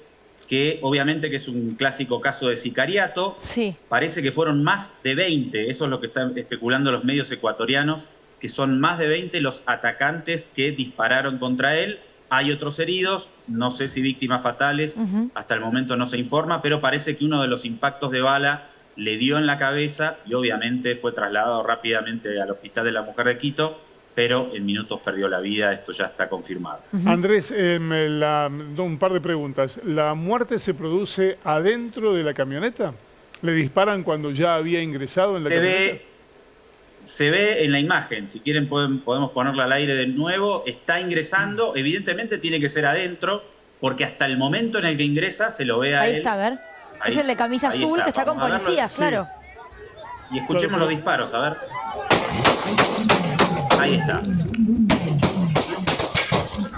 que obviamente que es un clásico caso de sicariato. Parece que fueron más de 20, eso es lo que están especulando los medios ecuatorianos, que son más de 20 los atacantes que dispararon contra él. Hay otros heridos, no sé si víctimas fatales, hasta el momento no se informa, pero parece que uno de los impactos de bala le dio en la cabeza y obviamente fue trasladado rápidamente al Hospital de la Mujer de Quito, pero en minutos perdió la vida, esto ya está confirmado. Andrés, un par de preguntas. ¿La muerte se produce adentro de la camioneta? ¿Le disparan cuando ya había ingresado en la camioneta? Se ve en la imagen, si quieren podemos ponerla al aire de nuevo, está ingresando, evidentemente tiene que ser adentro, porque hasta el momento en el que ingresa se lo ve a él. Ahí está, a ver. Es el de camisa azul que está con policías, claro. Y escuchemos los disparos, a ver. Ahí está.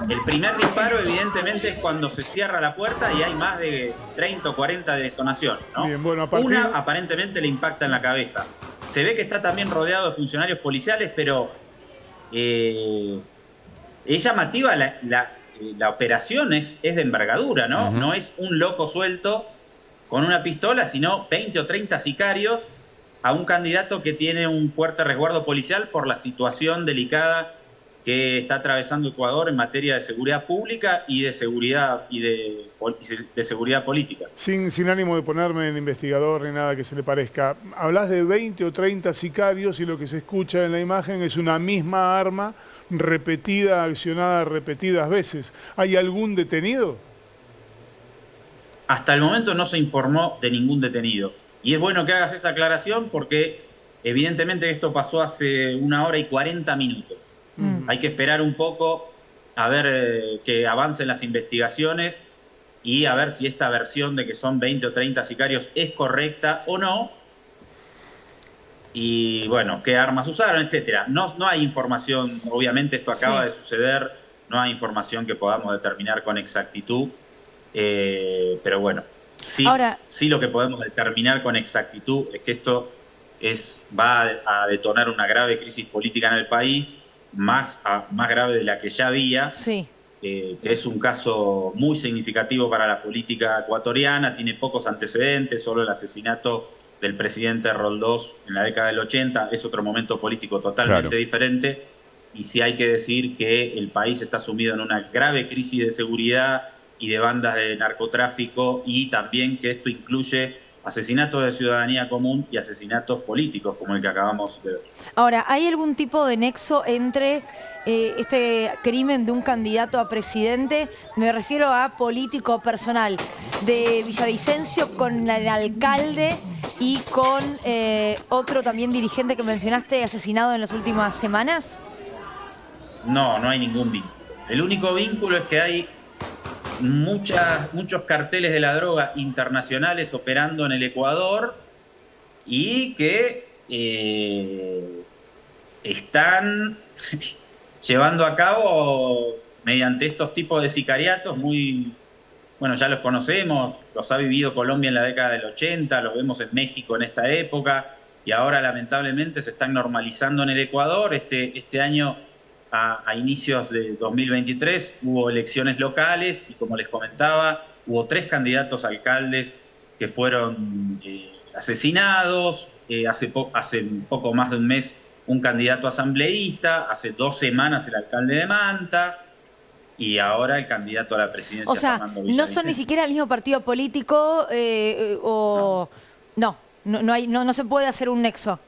El primer disparo evidentemente es cuando se cierra la puerta y hay más de 30 o 40 de detonación, ¿no? Bien, bueno, Una aparentemente le impacta en la cabeza. Se ve que está también rodeado de funcionarios policiales, pero es llamativa la operación, es de envergadura, ¿no? No es un loco suelto con una pistola, sino 20 o 30 sicarios a un candidato que tiene un fuerte resguardo policial por la situación delicada que está atravesando Ecuador en materia de seguridad pública y de seguridad de seguridad política. Sin ánimo de ponerme en investigador ni nada que se le parezca, hablas de 20 o 30 sicarios y lo que se escucha en la imagen es una misma arma repetida, accionada repetidas veces. ¿Hay algún detenido? Hasta el momento no se informó de ningún detenido. Y es bueno que hagas esa aclaración porque evidentemente esto pasó hace 1 hora y 40 minutos. Hay que esperar un poco a ver que avancen las investigaciones y a ver si esta versión de que son 20 o 30 sicarios es correcta o no. Y bueno, qué armas usaron, etcétera. No hay información, obviamente esto acaba de suceder, no hay información que podamos determinar con exactitud, pero bueno, sí lo que podemos determinar con exactitud es que esto va a detonar una grave crisis política en el país, más grave de la que ya había, que es un caso muy significativo para la política ecuatoriana, tiene pocos antecedentes, solo el asesinato del presidente Roldós en la década del 80, es otro momento político totalmente diferente, y sí hay que decir que el país está sumido en una grave crisis de seguridad y de bandas de narcotráfico, y también que esto incluye asesinatos de ciudadanía común y asesinatos políticos, como el que acabamos de ver. Ahora, ¿hay algún tipo de nexo entre este crimen de un candidato a presidente, me refiero a político personal, de Villavicencio con el alcalde y con otro también dirigente que mencionaste asesinado en las últimas semanas? No, no hay ningún vínculo. El único vínculo es que hay muchos carteles de la droga internacionales operando en el Ecuador y que están llevando a cabo mediante estos tipos de sicariatos muy, bueno, ya los conocemos, los ha vivido Colombia en la década del 80, los vemos en México en esta época y ahora lamentablemente se están normalizando en el Ecuador. Este año, a inicios de 2023, hubo elecciones locales y, como les comentaba, hubo 3 candidatos a alcaldes que fueron asesinados. Hace poco más de un mes un candidato asambleísta, hace 2 semanas el alcalde de Manta y ahora el candidato a la presidencia. O sea, Fernando Villavicencio. no son ni siquiera el mismo partido político no se puede hacer un nexo.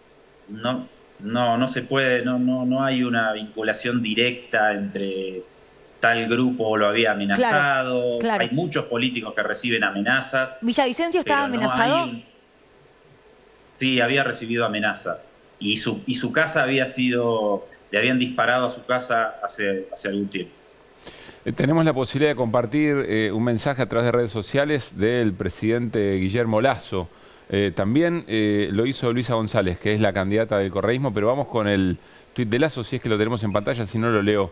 No se puede, no hay una vinculación directa entre tal grupo lo había amenazado. Claro. Hay muchos políticos que reciben amenazas. ¿Villavicencio estaba amenazado? Sí, había recibido amenazas. Y su casa le habían disparado a su casa hace algún tiempo. Tenemos la posibilidad de compartir un mensaje a través de redes sociales del presidente Guillermo Lasso. También lo hizo Luisa González, que es la candidata del correísmo, pero vamos con el tuit de Lasso, si es que lo tenemos en pantalla, si no lo leo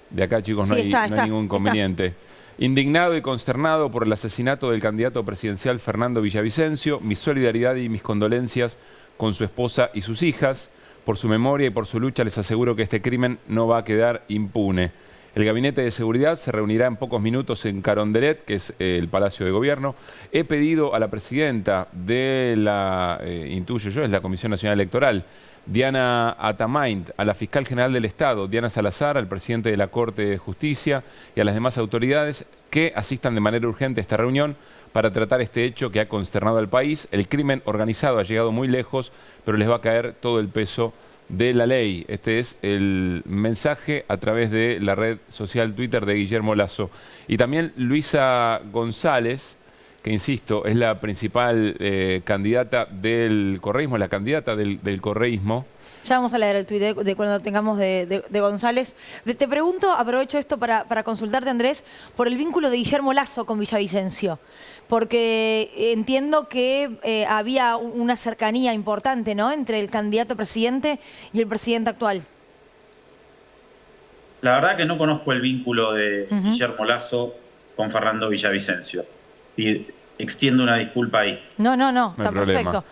de acá, chicos, no hay ningún inconveniente. Indignado y consternado por el asesinato del candidato presidencial Fernando Villavicencio, mi solidaridad y mis condolencias con su esposa y sus hijas. Por su memoria y por su lucha les aseguro que este crimen no va a quedar impune. El Gabinete de Seguridad se reunirá en pocos minutos en Carondelet, que es el Palacio de Gobierno. He pedido a la presidenta de la, intuyo yo, es la Comisión Nacional Electoral, Diana Atamaint, a la Fiscal General del Estado, Diana Salazar, al presidente de la Corte de Justicia y a las demás autoridades que asistan de manera urgente a esta reunión para tratar este hecho que ha consternado al país. El crimen organizado ha llegado muy lejos, pero les va a caer todo el peso de la ley. Este es el mensaje a través de la red social Twitter de Guillermo Lasso. Y también Luisa González, que insisto, es la principal candidata del correísmo, la candidata del correísmo. Ya vamos a leer el tuit de cuando tengamos de González. Te pregunto, aprovecho esto para consultarte, Andrés, por el vínculo de Guillermo Lasso con Villavicencio. Porque entiendo que había una cercanía importante, ¿no?, entre el candidato presidente y el presidente actual. La verdad que no conozco el vínculo de Guillermo Lasso con Fernando Villavicencio. Y extiendo una disculpa ahí. No, está perfecto.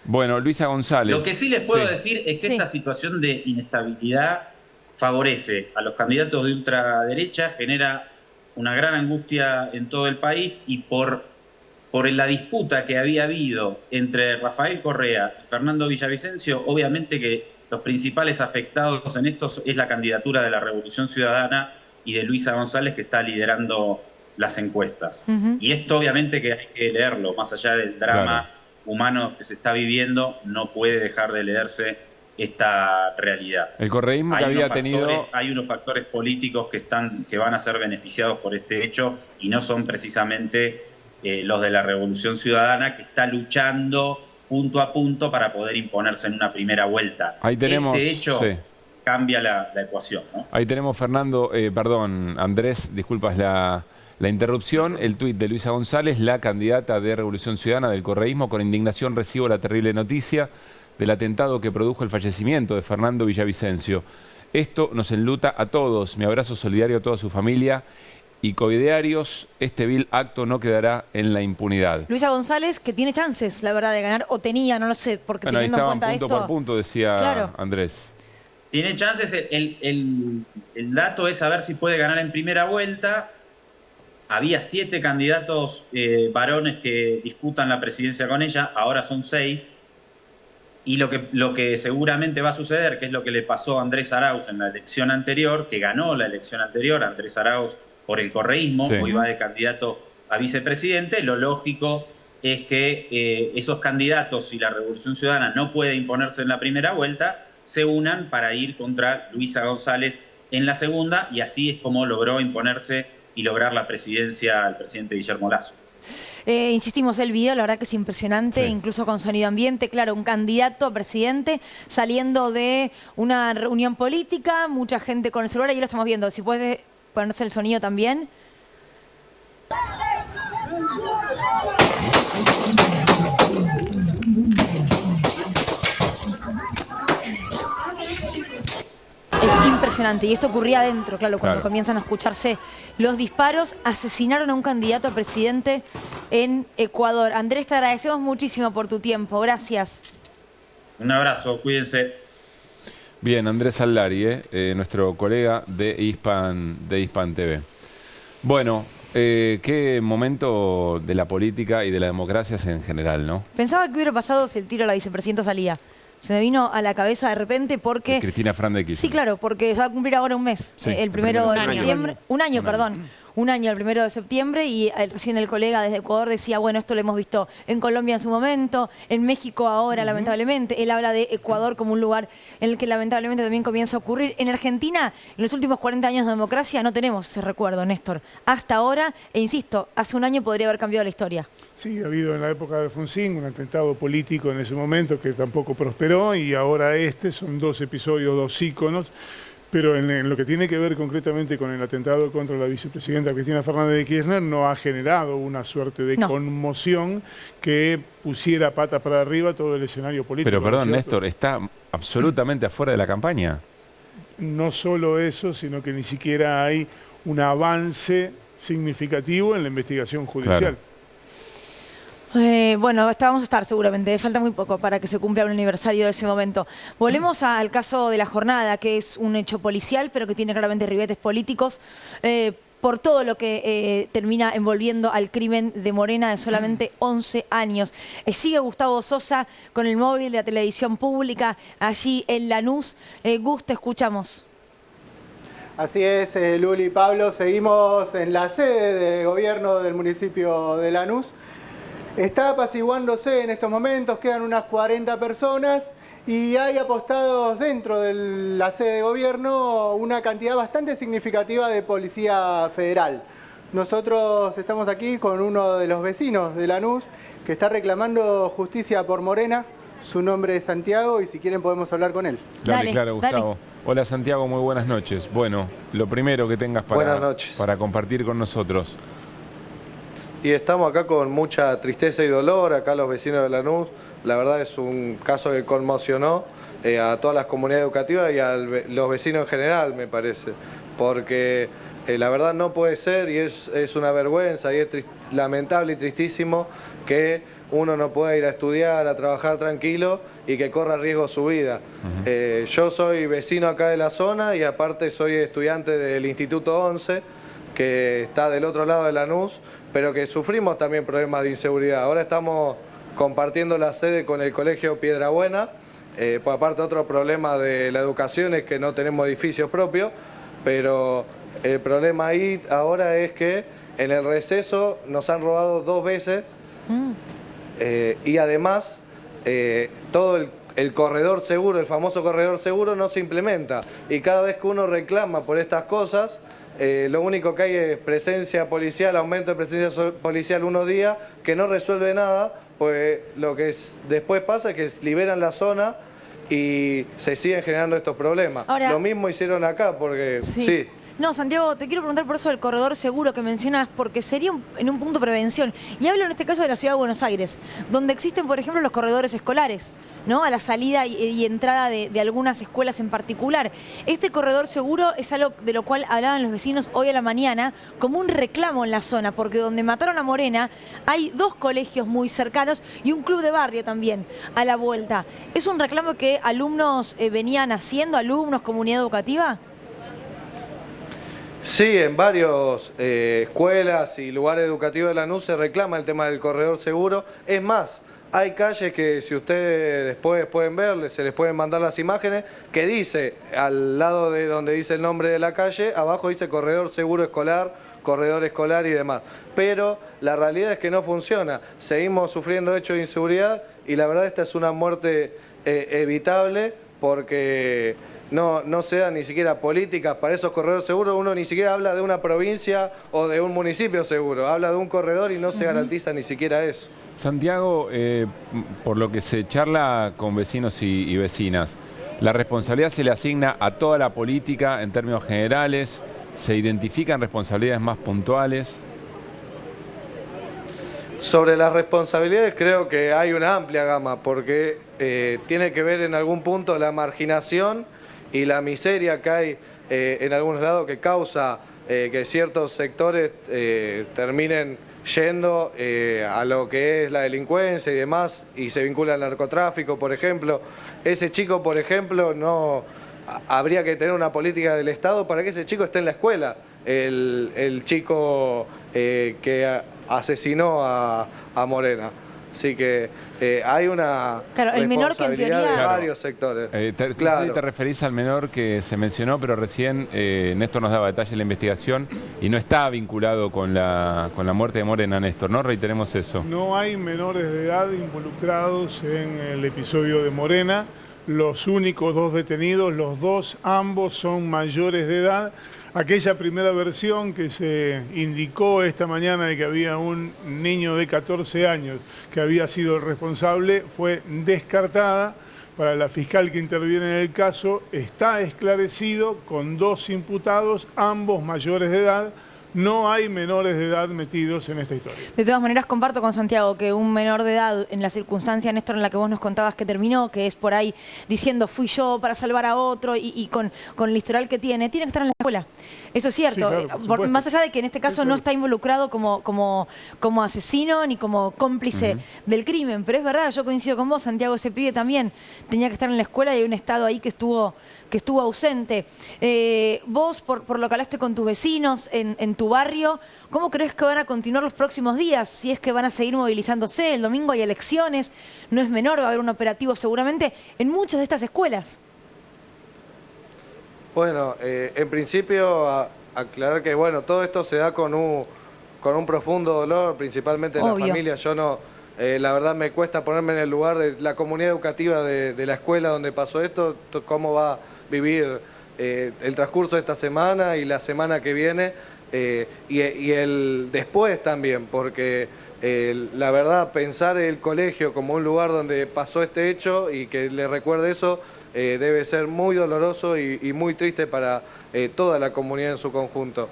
Bueno, Luisa González. Lo que sí les puedo decir es que esta situación de inestabilidad favorece a los candidatos de ultraderecha, genera una gran angustia en todo el país, y por la disputa que había habido entre Rafael Correa y Fernando Villavicencio, obviamente que los principales afectados en esto es la candidatura de la Revolución Ciudadana y de Luisa González, que está liderando las encuestas. Y esto obviamente que hay que leerlo, más allá del drama humano que se está viviendo, no puede dejar de leerse esta realidad. El correísmo que había tenido... Hay unos factores políticos que van a ser beneficiados por este hecho, y no son precisamente los de la Revolución Ciudadana, que está luchando punto a punto para poder imponerse en una primera vuelta. Ahí tenemos, este hecho cambia la ecuación, ¿no? Ahí tenemos, Fernando, Andrés, disculpas la interrupción, el tuit de Luisa González, la candidata de Revolución Ciudadana del correísmo: con indignación recibo la terrible noticia del atentado que produjo el fallecimiento de Fernando Villavicencio. Esto nos enluta a todos. Mi abrazo solidario a toda su familia y coidearios. Este vil acto no quedará en la impunidad. Luisa González, que tiene chances, la verdad, de ganar, o tenía, no lo sé, porque bueno, teniendo en cuenta punto esto... por punto, decía Andrés. Tiene chances, el dato es saber si puede ganar en primera vuelta. Había 7 candidatos varones que disputan la presidencia con ella, ahora son 6. Y lo que seguramente va a suceder, que es lo que le pasó a Andrés Arauz en la elección anterior, que ganó la elección anterior, Andrés Arauz por el correísmo, Sí. hoy va de candidato a vicepresidente, lo lógico es que esos candidatos, si la Revolución Ciudadana no puede imponerse en la primera vuelta, se unan para ir contra Luisa González en la segunda, y así es como logró imponerse y lograr la presidencia al presidente Guillermo Lasso. Insistimos, el video la verdad que es impresionante, Sí. incluso con sonido ambiente. Claro, un candidato a presidente saliendo de una reunión política, mucha gente con el celular, y lo estamos viendo. Si puede ponerse el sonido también. Es impresionante, y esto ocurría adentro, claro, cuando comienzan a escucharse los disparos. Asesinaron a un candidato a presidente en Ecuador. Andrés, te agradecemos muchísimo por tu tiempo, gracias. Un abrazo, cuídense. Bien, Andrés Aldari, nuestro colega de Hispan TV. Bueno, qué momento de la política y de la democracia en general, ¿no? Pensaba que hubiera pasado si el tiro a la vicepresidenta salía. Se me vino a la cabeza de repente porque... Cristina Fernández de Kirchner. Sí, claro, porque se va a cumplir ahora un mes, Sí, el 1 de septiembre. Un año, Un perdón. Un año, el 1 de septiembre, y recién el colega desde Ecuador decía, bueno, esto lo hemos visto en Colombia en su momento, en México ahora, lamentablemente. Él habla de Ecuador como un lugar en el que lamentablemente también comienza a ocurrir. En Argentina, en los últimos 40 años de democracia, no tenemos ese recuerdo, Néstor. Hasta ahora, e insisto, hace un año podría haber cambiado la historia. Sí, ha habido en la época de Alfonsín un atentado político en ese momento que tampoco prosperó, y ahora son 2 episodios, 2 íconos. Pero en lo que tiene que ver concretamente con el atentado contra la vicepresidenta Cristina Fernández de Kirchner, no ha generado una suerte de conmoción que pusiera patas para arriba todo el escenario político. Pero perdón, Néstor, ¿está absolutamente afuera de la campaña? No solo eso, sino que ni siquiera hay un avance significativo en la investigación judicial. Claro. Bueno, vamos a estar seguramente, falta muy poco para que se cumpla un aniversario de ese momento. Volvemos al caso de la jornada, que es un hecho policial, pero que tiene claramente ribetes políticos, por todo lo que termina envolviendo al crimen de Morena de solamente 11 años. Sigue Gustavo Sosa con el móvil de la televisión pública allí en Lanús. Gus, te escuchamos. Así es, Luli y Pablo, seguimos en la sede de gobierno del municipio de Lanús. Está apaciguándose en estos momentos, quedan unas 40 personas y hay apostados dentro de la sede de gobierno una cantidad bastante significativa de policía federal. Nosotros estamos aquí con uno de los vecinos de Lanús que está reclamando justicia por Morena. Su nombre es Santiago y si quieren podemos hablar con él. Dale, claro, Gustavo. Dale. Hola Santiago, muy buenas noches. Bueno, lo primero que tengas para compartir con nosotros. Y estamos acá con mucha tristeza y dolor, acá los vecinos de Lanús. La verdad es un caso que conmocionó a todas las comunidades educativas y a los vecinos en general, me parece. Porque la verdad no puede ser y es una vergüenza y es lamentable y tristísimo que uno no pueda ir a estudiar, a trabajar tranquilo y que corra riesgo su vida. Yo soy vecino acá de la zona y aparte soy estudiante del Instituto 11, que está del otro lado de Lanús, pero que sufrimos también problemas de inseguridad. Ahora estamos compartiendo la sede con el Colegio Piedrabuena, por aparte otro problema de la educación es que no tenemos edificios propios, pero el problema ahí ahora es que en el receso nos han robado 2 veces y además todo el corredor seguro, el famoso corredor seguro no se implementa y cada vez que uno reclama por estas cosas, lo único que hay es presencia policial, aumento de presencia policial unos días, que no resuelve nada, pues lo que después pasa es que liberan la zona y se siguen generando estos problemas. Ahora, lo mismo hicieron acá, porque sí. No, Santiago, te quiero preguntar por eso del corredor seguro que mencionas, porque sería en un punto de prevención. Y hablo en este caso de la Ciudad de Buenos Aires, donde existen, por ejemplo, los corredores escolares, ¿no? A la salida y entrada de algunas escuelas en particular. Este corredor seguro es algo de lo cual hablaban los vecinos hoy a la mañana como un reclamo en la zona, porque donde mataron a Morena hay 2 colegios muy cercanos y un club de barrio también a la vuelta. ¿Es un reclamo que alumnos venían haciendo, alumnos, comunidad educativa? Sí, en varias escuelas y lugares educativos de Lanús se reclama el tema del corredor seguro. Es más, Hay calles que si ustedes después pueden ver, se les pueden mandar las imágenes, que dice, al lado de donde dice el nombre de la calle, abajo dice corredor seguro escolar, corredor escolar y demás. Pero la realidad es que no funciona. Seguimos sufriendo hechos de inseguridad y la verdad esta es una muerte evitable porque no se dan ni siquiera políticas para esos corredores seguros. Uno ni siquiera habla de una provincia o de un municipio seguro, habla de un corredor y no se garantiza ni siquiera eso. Santiago, por lo que se charla con vecinos y vecinas, ¿la responsabilidad se le asigna a toda la política en términos generales? ¿Se identifican responsabilidades más puntuales? Sobre las responsabilidades creo que hay una amplia gama, porque tiene que ver en algún punto la marginación y la miseria que hay en algunos lados que causa que ciertos sectores terminen yendo a lo que es la delincuencia y demás, y se vincula al narcotráfico, por ejemplo. Ese chico, por ejemplo, no habría que tener una política del Estado para que ese chico esté en la escuela. El chico que asesinó a Morena. Así que hay una el menor que en teoría de varios sectores. Claro. Te referís al menor que se mencionó, pero recién Néstor nos daba detalles de la investigación y no está vinculado con la muerte de Morena, Néstor, ¿no? Reiteremos eso. No hay menores de edad involucrados en el episodio de Morena. Los únicos 2 detenidos, ambos son mayores de edad. Aquella primera versión que se indicó esta mañana de que había un niño de 14 años que había sido el responsable fue descartada. Para la fiscal que interviene en el caso, está esclarecido con 2 imputados, ambos mayores de edad. No hay menores de edad metidos en esta historia. De todas maneras, comparto con Santiago que un menor de edad, en la circunstancia, Néstor, en la que vos nos contabas que terminó, que es por ahí diciendo fui yo para salvar a otro y con el historial que tiene que estar en la escuela. Eso es cierto. Sí, claro, más allá de que en este caso no está involucrado como asesino ni como cómplice del crimen. Pero es verdad, yo coincido con vos, Santiago, ese pibe también tenía que estar en la escuela y hay un estado ahí que estuvo ausente. Vos, por lo que hablaste con tus vecinos en tu barrio, ¿cómo crees que van a continuar los próximos días? Si es que van a seguir movilizándose, el domingo hay elecciones, no es menor, va a haber un operativo seguramente en muchas de estas escuelas. Bueno, en principio aclarar que bueno, todo esto se da con un profundo dolor, principalmente en la familia. Yo no, la verdad me cuesta ponerme en el lugar de la comunidad educativa de la escuela donde pasó esto, cómo va a vivir el transcurso de esta semana y la semana que viene y el después también, porque la verdad pensar el colegio como un lugar donde pasó este hecho y que le recuerde eso debe ser muy doloroso y muy triste para toda la comunidad en su conjunto.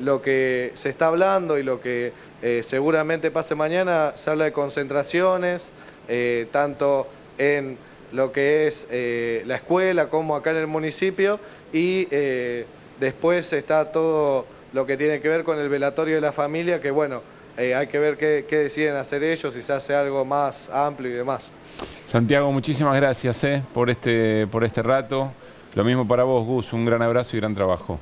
Lo que se está hablando y lo que seguramente pase mañana, se habla de concentraciones, tanto en lo que es la escuela como acá en el municipio y después está todo lo que tiene que ver con el velatorio de la familia, que bueno, hay que ver qué deciden hacer ellos, si se hace algo más amplio y demás. Santiago, muchísimas gracias por este rato. Lo mismo para vos, Gus, un gran abrazo y gran trabajo.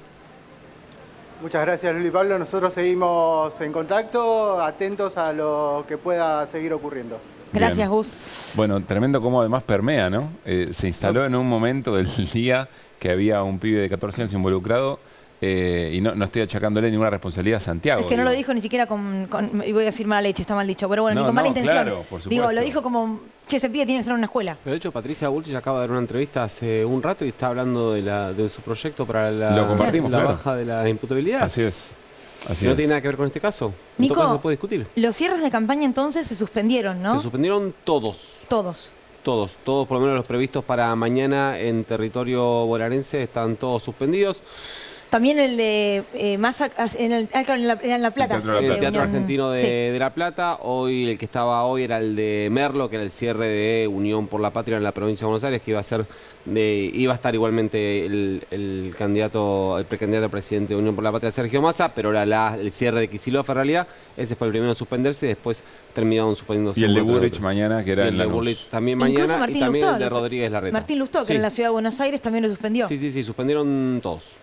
Muchas gracias, Luli y Pablo. Nosotros seguimos en contacto, atentos a lo que pueda seguir ocurriendo. Gracias, Bien. Gus. Bueno, tremendo cómo además permea, ¿no? Se instaló en un momento del día que había un pibe de 14 años involucrado y no estoy achacándole ninguna responsabilidad a Santiago. Es que no lo dijo ni siquiera y voy a decir mala leche, está mal dicho, pero bueno, ni con mala intención. Claro, por supuesto. Digo, lo dijo como, che, ese pibe tiene que estar en una escuela. Pero de hecho, Patricia Bullrich acaba de dar una entrevista hace un rato y está hablando de su proyecto para la baja de la imputabilidad. Así es. No tiene nada que ver con este caso. Nico, en todo caso se puede discutir. Los cierres de campaña entonces se suspendieron, ¿no? Se suspendieron todos. Todos, por lo menos los previstos para mañana en territorio bonaerense están todos suspendidos. También el de en La Plata. El Teatro Argentino de La Plata. Hoy el que estaba hoy era el de Merlo, que era el cierre de Unión por la Patria en la provincia de Buenos Aires, que iba a estar igualmente el precandidato a presidente de Unión por la Patria, Sergio Massa, pero era el cierre de Kicillof en realidad. Ese fue el primero en suspenderse y después terminaron suspendiéndose. Y el de Bullrich mañana, que era el de Bullrich también mañana, y también el de Rodríguez Larreta. Martín Lustó, que en la ciudad de Buenos Aires también lo suspendió. Sí, suspenderon todos.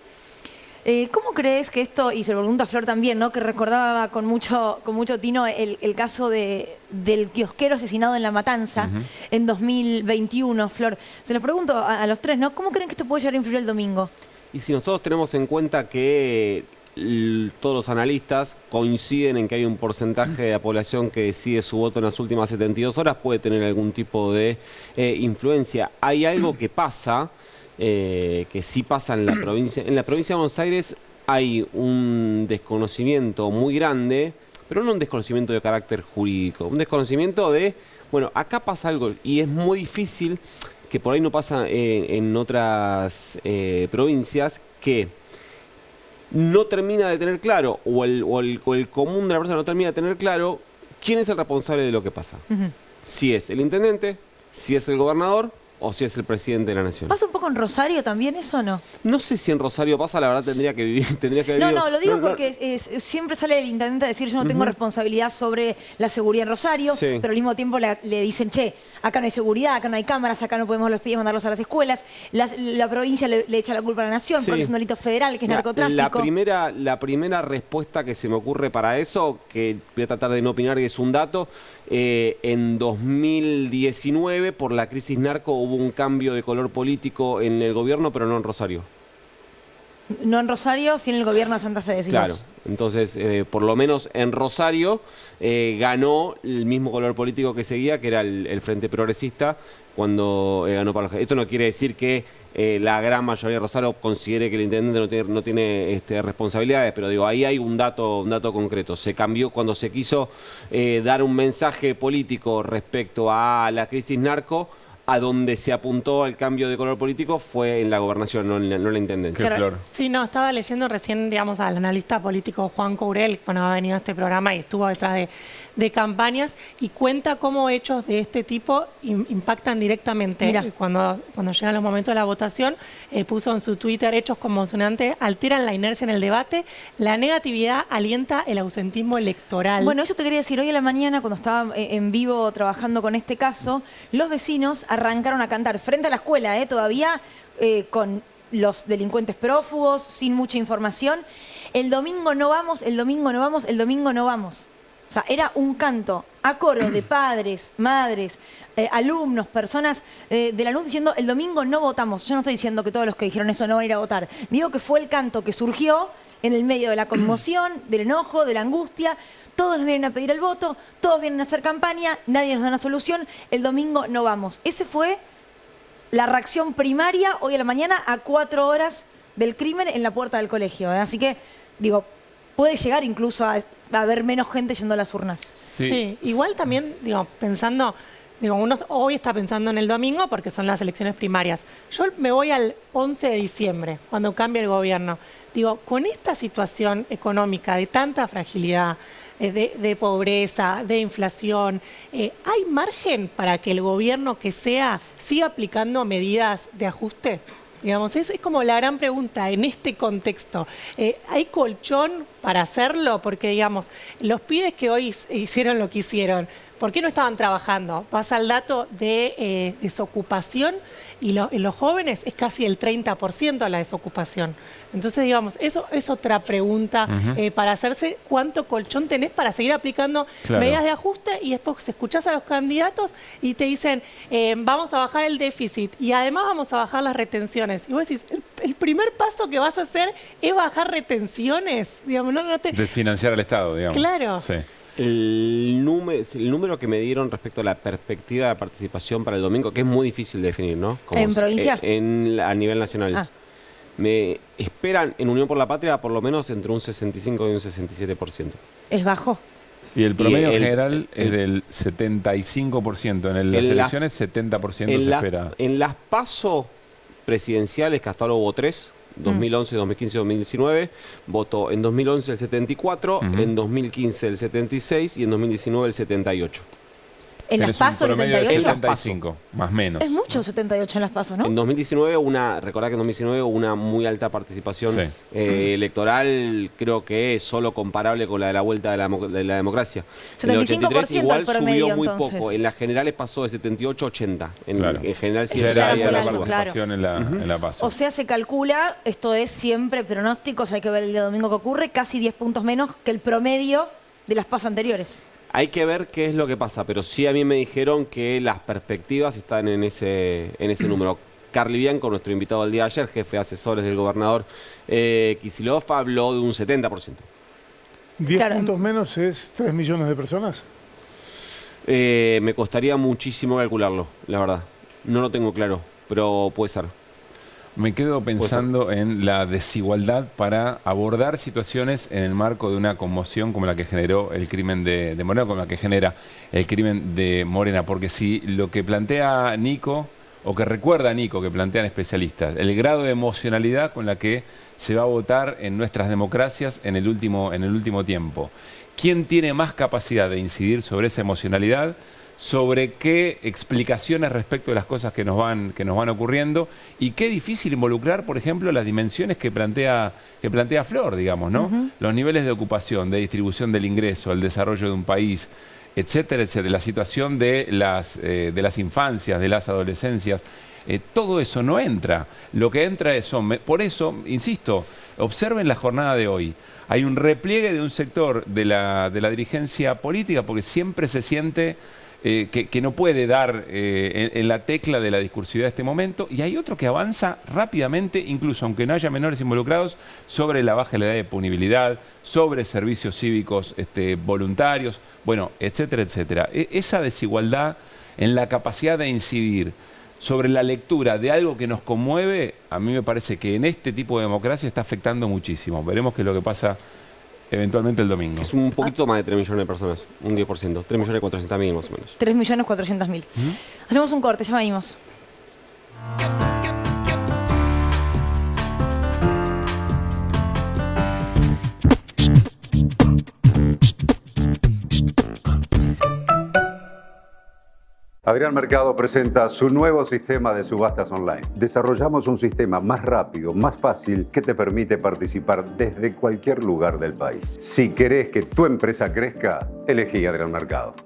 ¿Cómo crees que esto, y se lo pregunta a Flor también, ¿no? Que recordaba con mucho tino el caso del kiosquero asesinado en La Matanza en 2021, Flor? Se lo pregunto a los tres, ¿no? ¿Cómo creen que esto puede llegar a influir el domingo? Y si nosotros tenemos en cuenta que todos los analistas coinciden en que hay un porcentaje de la población que decide su voto en las últimas 72 horas, puede tener algún tipo de influencia. Hay algo que pasa, que sí pasa en la provincia. En la provincia de Buenos Aires hay un desconocimiento muy grande, pero no un desconocimiento de carácter jurídico, un desconocimiento de, bueno, acá pasa algo y es muy difícil, que por ahí no pasa en otras provincias, que no termina de tener claro, o el común de la persona no termina de tener claro quién es el responsable de lo que pasa. Si es el intendente, si es el gobernador o si es el presidente de la nación. ¿Pasa un poco en Rosario también eso o no? No sé si en Rosario pasa, la verdad tendría que vivir. No, lo digo porque siempre sale el intendente a decir yo no tengo responsabilidad sobre la seguridad en Rosario, pero al mismo tiempo le dicen, che, acá no hay seguridad, acá no hay cámaras, acá no podemos los pibes mandarlos a las escuelas. La provincia le echa la culpa a la nación porque es un delito federal, que es narcotráfico. La primera respuesta que se me ocurre para eso, que voy a tratar de no opinar, que es un dato, en 2019 por la crisis narco hubo un cambio de color político en el gobierno, pero no en Rosario. No en Rosario, sí en el gobierno de Santa Fe, decimos. Claro, entonces por lo menos en Rosario ganó el mismo color político que seguía, que era el Frente Progresista, cuando ganó Pablo Haddad. Esto no quiere decir que la gran mayoría de Rosario considere que el intendente no tiene responsabilidades, pero digo, ahí hay un dato concreto. Se cambió cuando se quiso dar un mensaje político respecto a la crisis narco. A donde se apuntó el cambio de color político fue en la gobernación, no en la intendencia. Flor. Sí, no, estaba leyendo recién, digamos, al analista político Juan Courel, bueno, ha venido a este programa y estuvo detrás de campañas, y cuenta cómo hechos de este tipo impactan directamente. Cuando llegan los momentos de la votación, puso en su Twitter: hechos conmocionantes alteran la inercia en el debate, la negatividad alienta el ausentismo electoral. Bueno, eso te quería decir. Hoy a la mañana, cuando estaba en vivo trabajando con este caso, los vecinos arrancaron a cantar frente a la escuela, todavía con los delincuentes prófugos, sin mucha información. El domingo no vamos, el domingo no vamos, el domingo no vamos. O sea, era un canto a coro de padres, madres, alumnos, personas de Lanús diciendo el domingo no votamos. Yo no estoy diciendo que todos los que dijeron eso no van a ir a votar. Digo que fue el canto que surgió en el medio de la conmoción, del enojo, de la angustia. Todos nos vienen a pedir el voto, todos vienen a hacer campaña, nadie nos da una solución, el domingo no vamos. Esa fue la reacción primaria hoy a la mañana a 4 horas del crimen en la puerta del colegio. Así que, digo, puede llegar incluso a haber menos gente yendo a las urnas. Sí, igual también, digo, pensando, uno hoy está pensando en el domingo porque son las elecciones primarias. Yo me voy al 11 de diciembre, cuando cambie el gobierno. Digo, con esta situación económica de tanta fragilidad, de pobreza, de inflación, ¿hay margen para que el gobierno que sea siga aplicando medidas de ajuste? Digamos, es como la gran pregunta en este contexto. ¿Hay colchón para hacerlo? Porque, digamos, los pibes que hoy hicieron lo que hicieron, ¿por qué no estaban trabajando? Pasa el dato de desocupación y los jóvenes es casi el 30% la desocupación. Entonces, digamos, eso es otra pregunta para hacerse. ¿Cuánto colchón tenés para seguir aplicando medidas de ajuste? Y después escuchás a los candidatos y te dicen, vamos a bajar el déficit y además vamos a bajar las retenciones. Y vos decís, el primer paso que vas a hacer es bajar retenciones. Digamos, desfinanciar al Estado, digamos. Claro. Sí. El número que me dieron respecto a la perspectiva de participación para el domingo, que es muy difícil de definir, ¿no? ¿En provincia? A nivel nacional. Me esperan en Unión por la Patria por lo menos entre un 65 y un 67%. ¿Es bajo? Y el promedio general es del 75%. En las elecciones, 70% se espera. En las PASO presidenciales, que hasta ahora hubo 3, 2011, 2015 y 2019, votó en 2011 el 74, en 2015 el 76 y en 2019 el 78. ¿En las PASO el 78? 75, más o menos. Es mucho 78 en las PASO, ¿no? En 2019 recordá que en 2019 hubo una muy alta participación electoral, creo que es solo comparable con la de la vuelta de la democracia. 75% en el 83 igual promedio, subió muy entonces. poco. En las generales pasó de 78 a 80. En general siempre sí era la claro. participación en la PASO. O sea, se calcula, esto es siempre pronósticos, hay que ver el día domingo que ocurre, casi 10 puntos menos que el promedio de las PASO anteriores. Hay que ver qué es lo que pasa, pero sí a mí me dijeron que las perspectivas están en ese número. Carly Bianco, nuestro invitado del día de ayer, jefe de asesores del gobernador Kicillof, habló de un 70%. 10 puntos menos es 3 millones de personas. Me costaría muchísimo calcularlo, la verdad. No lo tengo claro, pero puede ser. Me quedo pensando en la desigualdad para abordar situaciones en el marco de una conmoción como la que generó el crimen de Morena, como la que genera el crimen de Morena. Porque si lo que plantea Nico, o que recuerda Nico, que plantean especialistas, el grado de emocionalidad con la que se va a votar en nuestras democracias en el último tiempo. ¿Quién tiene más capacidad de incidir sobre esa emocionalidad? Sobre qué explicaciones respecto de las cosas que nos van ocurriendo y qué difícil involucrar, por ejemplo, las dimensiones que plantea Flor, digamos, ¿no? Los niveles de ocupación, de distribución del ingreso, el desarrollo de un país, etcétera, etcétera, la situación de las infancias, de las adolescencias. Todo eso no entra. Lo que entra es... Por eso, insisto, observen la jornada de hoy. Hay un repliegue de un sector de la dirigencia política porque siempre se siente... que no puede dar en la tecla de la discursividad de este momento, y hay otro que avanza rápidamente, incluso aunque no haya menores involucrados, sobre la baja de la edad de punibilidad, sobre servicios cívicos voluntarios, bueno, etcétera, etcétera. Esa desigualdad en la capacidad de incidir sobre la lectura de algo que nos conmueve, a mí me parece que en este tipo de democracia está afectando muchísimo. Veremos qué es lo que pasa eventualmente el domingo. Es un poquito más de 3 millones de personas, un 10%, 3.400.000 más o menos. 3.400.000. Hacemos un corte, ya venimos. Adrián Mercado presenta su nuevo sistema de subastas online. Desarrollamos un sistema más rápido, más fácil, que te permite participar desde cualquier lugar del país. Si querés que tu empresa crezca, elegí Adrián Mercado.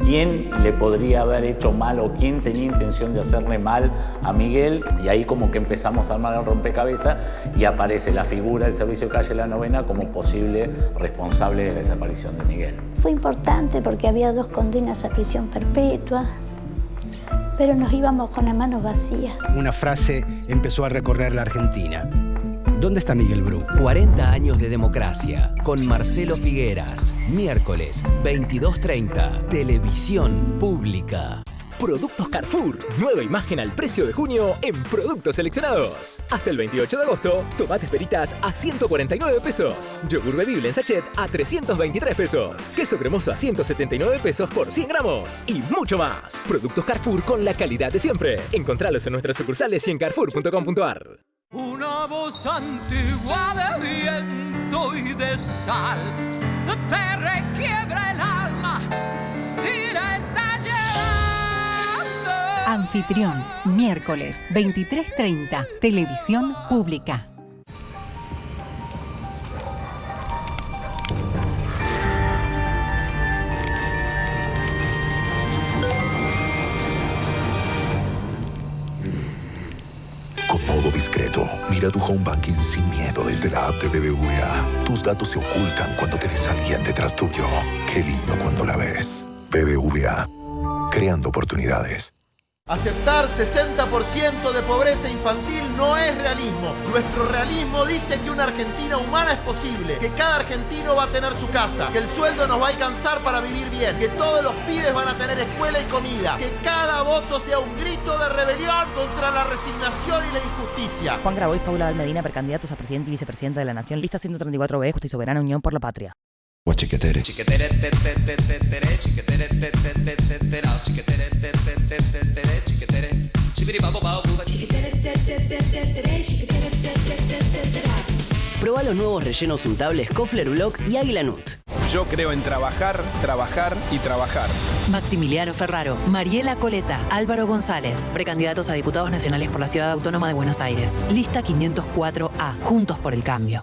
¿Quién le podría haber hecho mal o quién tenía intención de hacerle mal a Miguel? Y ahí como que empezamos a armar el rompecabezas y aparece la figura del Servicio de Calle La Novena como posible responsable de la desaparición de Miguel. Fue importante porque había 2 condenas a prisión perpetua, pero nos íbamos con las manos vacías. Una frase empezó a recorrer la Argentina. ¿Dónde está Miguel Bru? 40 años de democracia con Marcelo Figueras. Miércoles, 22:30. Televisión Pública. Productos Carrefour. Nueva imagen al precio de junio en productos seleccionados. Hasta el 28 de agosto, tomates peritas a 149 pesos. Yogur bebible en sachet a 323 pesos. Queso cremoso a 179 pesos por 100 gramos. Y mucho más. Productos Carrefour con la calidad de siempre. Encontralos en nuestras sucursales y en carrefour.com.ar. Una voz antigua de viento y de sal te requiebra el alma y la está llevando. Anfitrión, miércoles, 23:30, Televisión Pública. Con modo discreto, mira tu home banking sin miedo desde la app de BBVA. Tus datos se ocultan cuando tienes a alguien detrás tuyo. Qué lindo cuando la ves. BBVA, creando oportunidades. Aceptar 60% de pobreza infantil no es realismo. Nuestro realismo dice que una Argentina humana es posible, que cada argentino va a tener su casa, que el sueldo nos va a alcanzar para vivir bien, que todos los pibes van a tener escuela y comida, que cada voto sea un grito de rebelión contra la resignación y la injusticia. Juan Grabois, Paula Valmedina, precandidatos a presidente y vicepresidenta de la Nación. Lista 134B, Justa y Soberana Unión por la Patria. Chiquetere. Chiquetere, chiquetere, chiquetere, Proba los nuevos rellenos untables Kofler Block y Águila Nut. Yo creo en trabajar, trabajar y trabajar. Maximiliano Ferraro, Mariela Coleta, Álvaro González, precandidatos a diputados nacionales por la Ciudad Autónoma de Buenos Aires. Lista 504A, Juntos por el Cambio.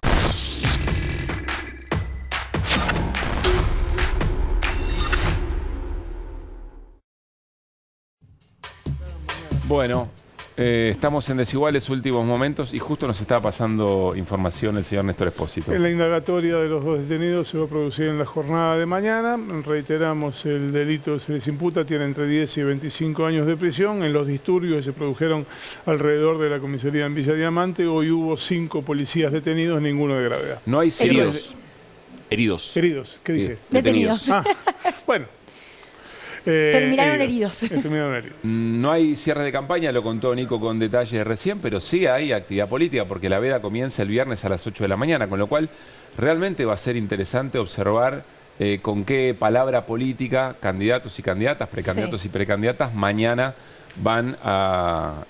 Bueno, estamos en Desiguales últimos momentos y justo nos está pasando información el señor Néstor Espósito. En la indagatoria de los dos detenidos se va a producir en la jornada de mañana. Reiteramos, el delito se les imputa, tiene entre 10 y 25 años de prisión. En los disturbios que se produjeron alrededor de la comisaría en Villa Diamante, hoy hubo 5 policías detenidos, ninguno de gravedad. No hay Heridos. Heridos, ¿qué dije? Detenidos. Bueno. Terminaron heridos. Terminaron heridos. No hay cierre de campaña, lo contó Nico con detalles recién, pero sí hay actividad política porque la veda comienza el viernes a las 8 de la mañana, con lo cual realmente va a ser interesante observar con qué palabra política candidatos y candidatas, precandidatos y precandidatas mañana van a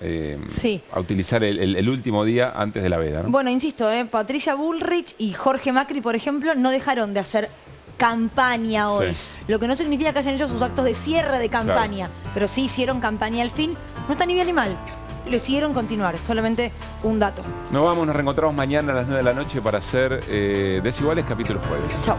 utilizar el último día antes de la veda, ¿no? Bueno, insisto, Patricia Bullrich y Jorge Macri, por ejemplo, no dejaron de hacer campaña hoy. Sí. Lo que no significa que hayan hecho sus actos de cierre de campaña, pero sí hicieron campaña al fin. No está ni bien ni mal. Lo hicieron continuar, solamente un dato. Nos vamos, nos reencontramos mañana a las 9 de la noche para hacer Desiguales capítulo jueves. Chao.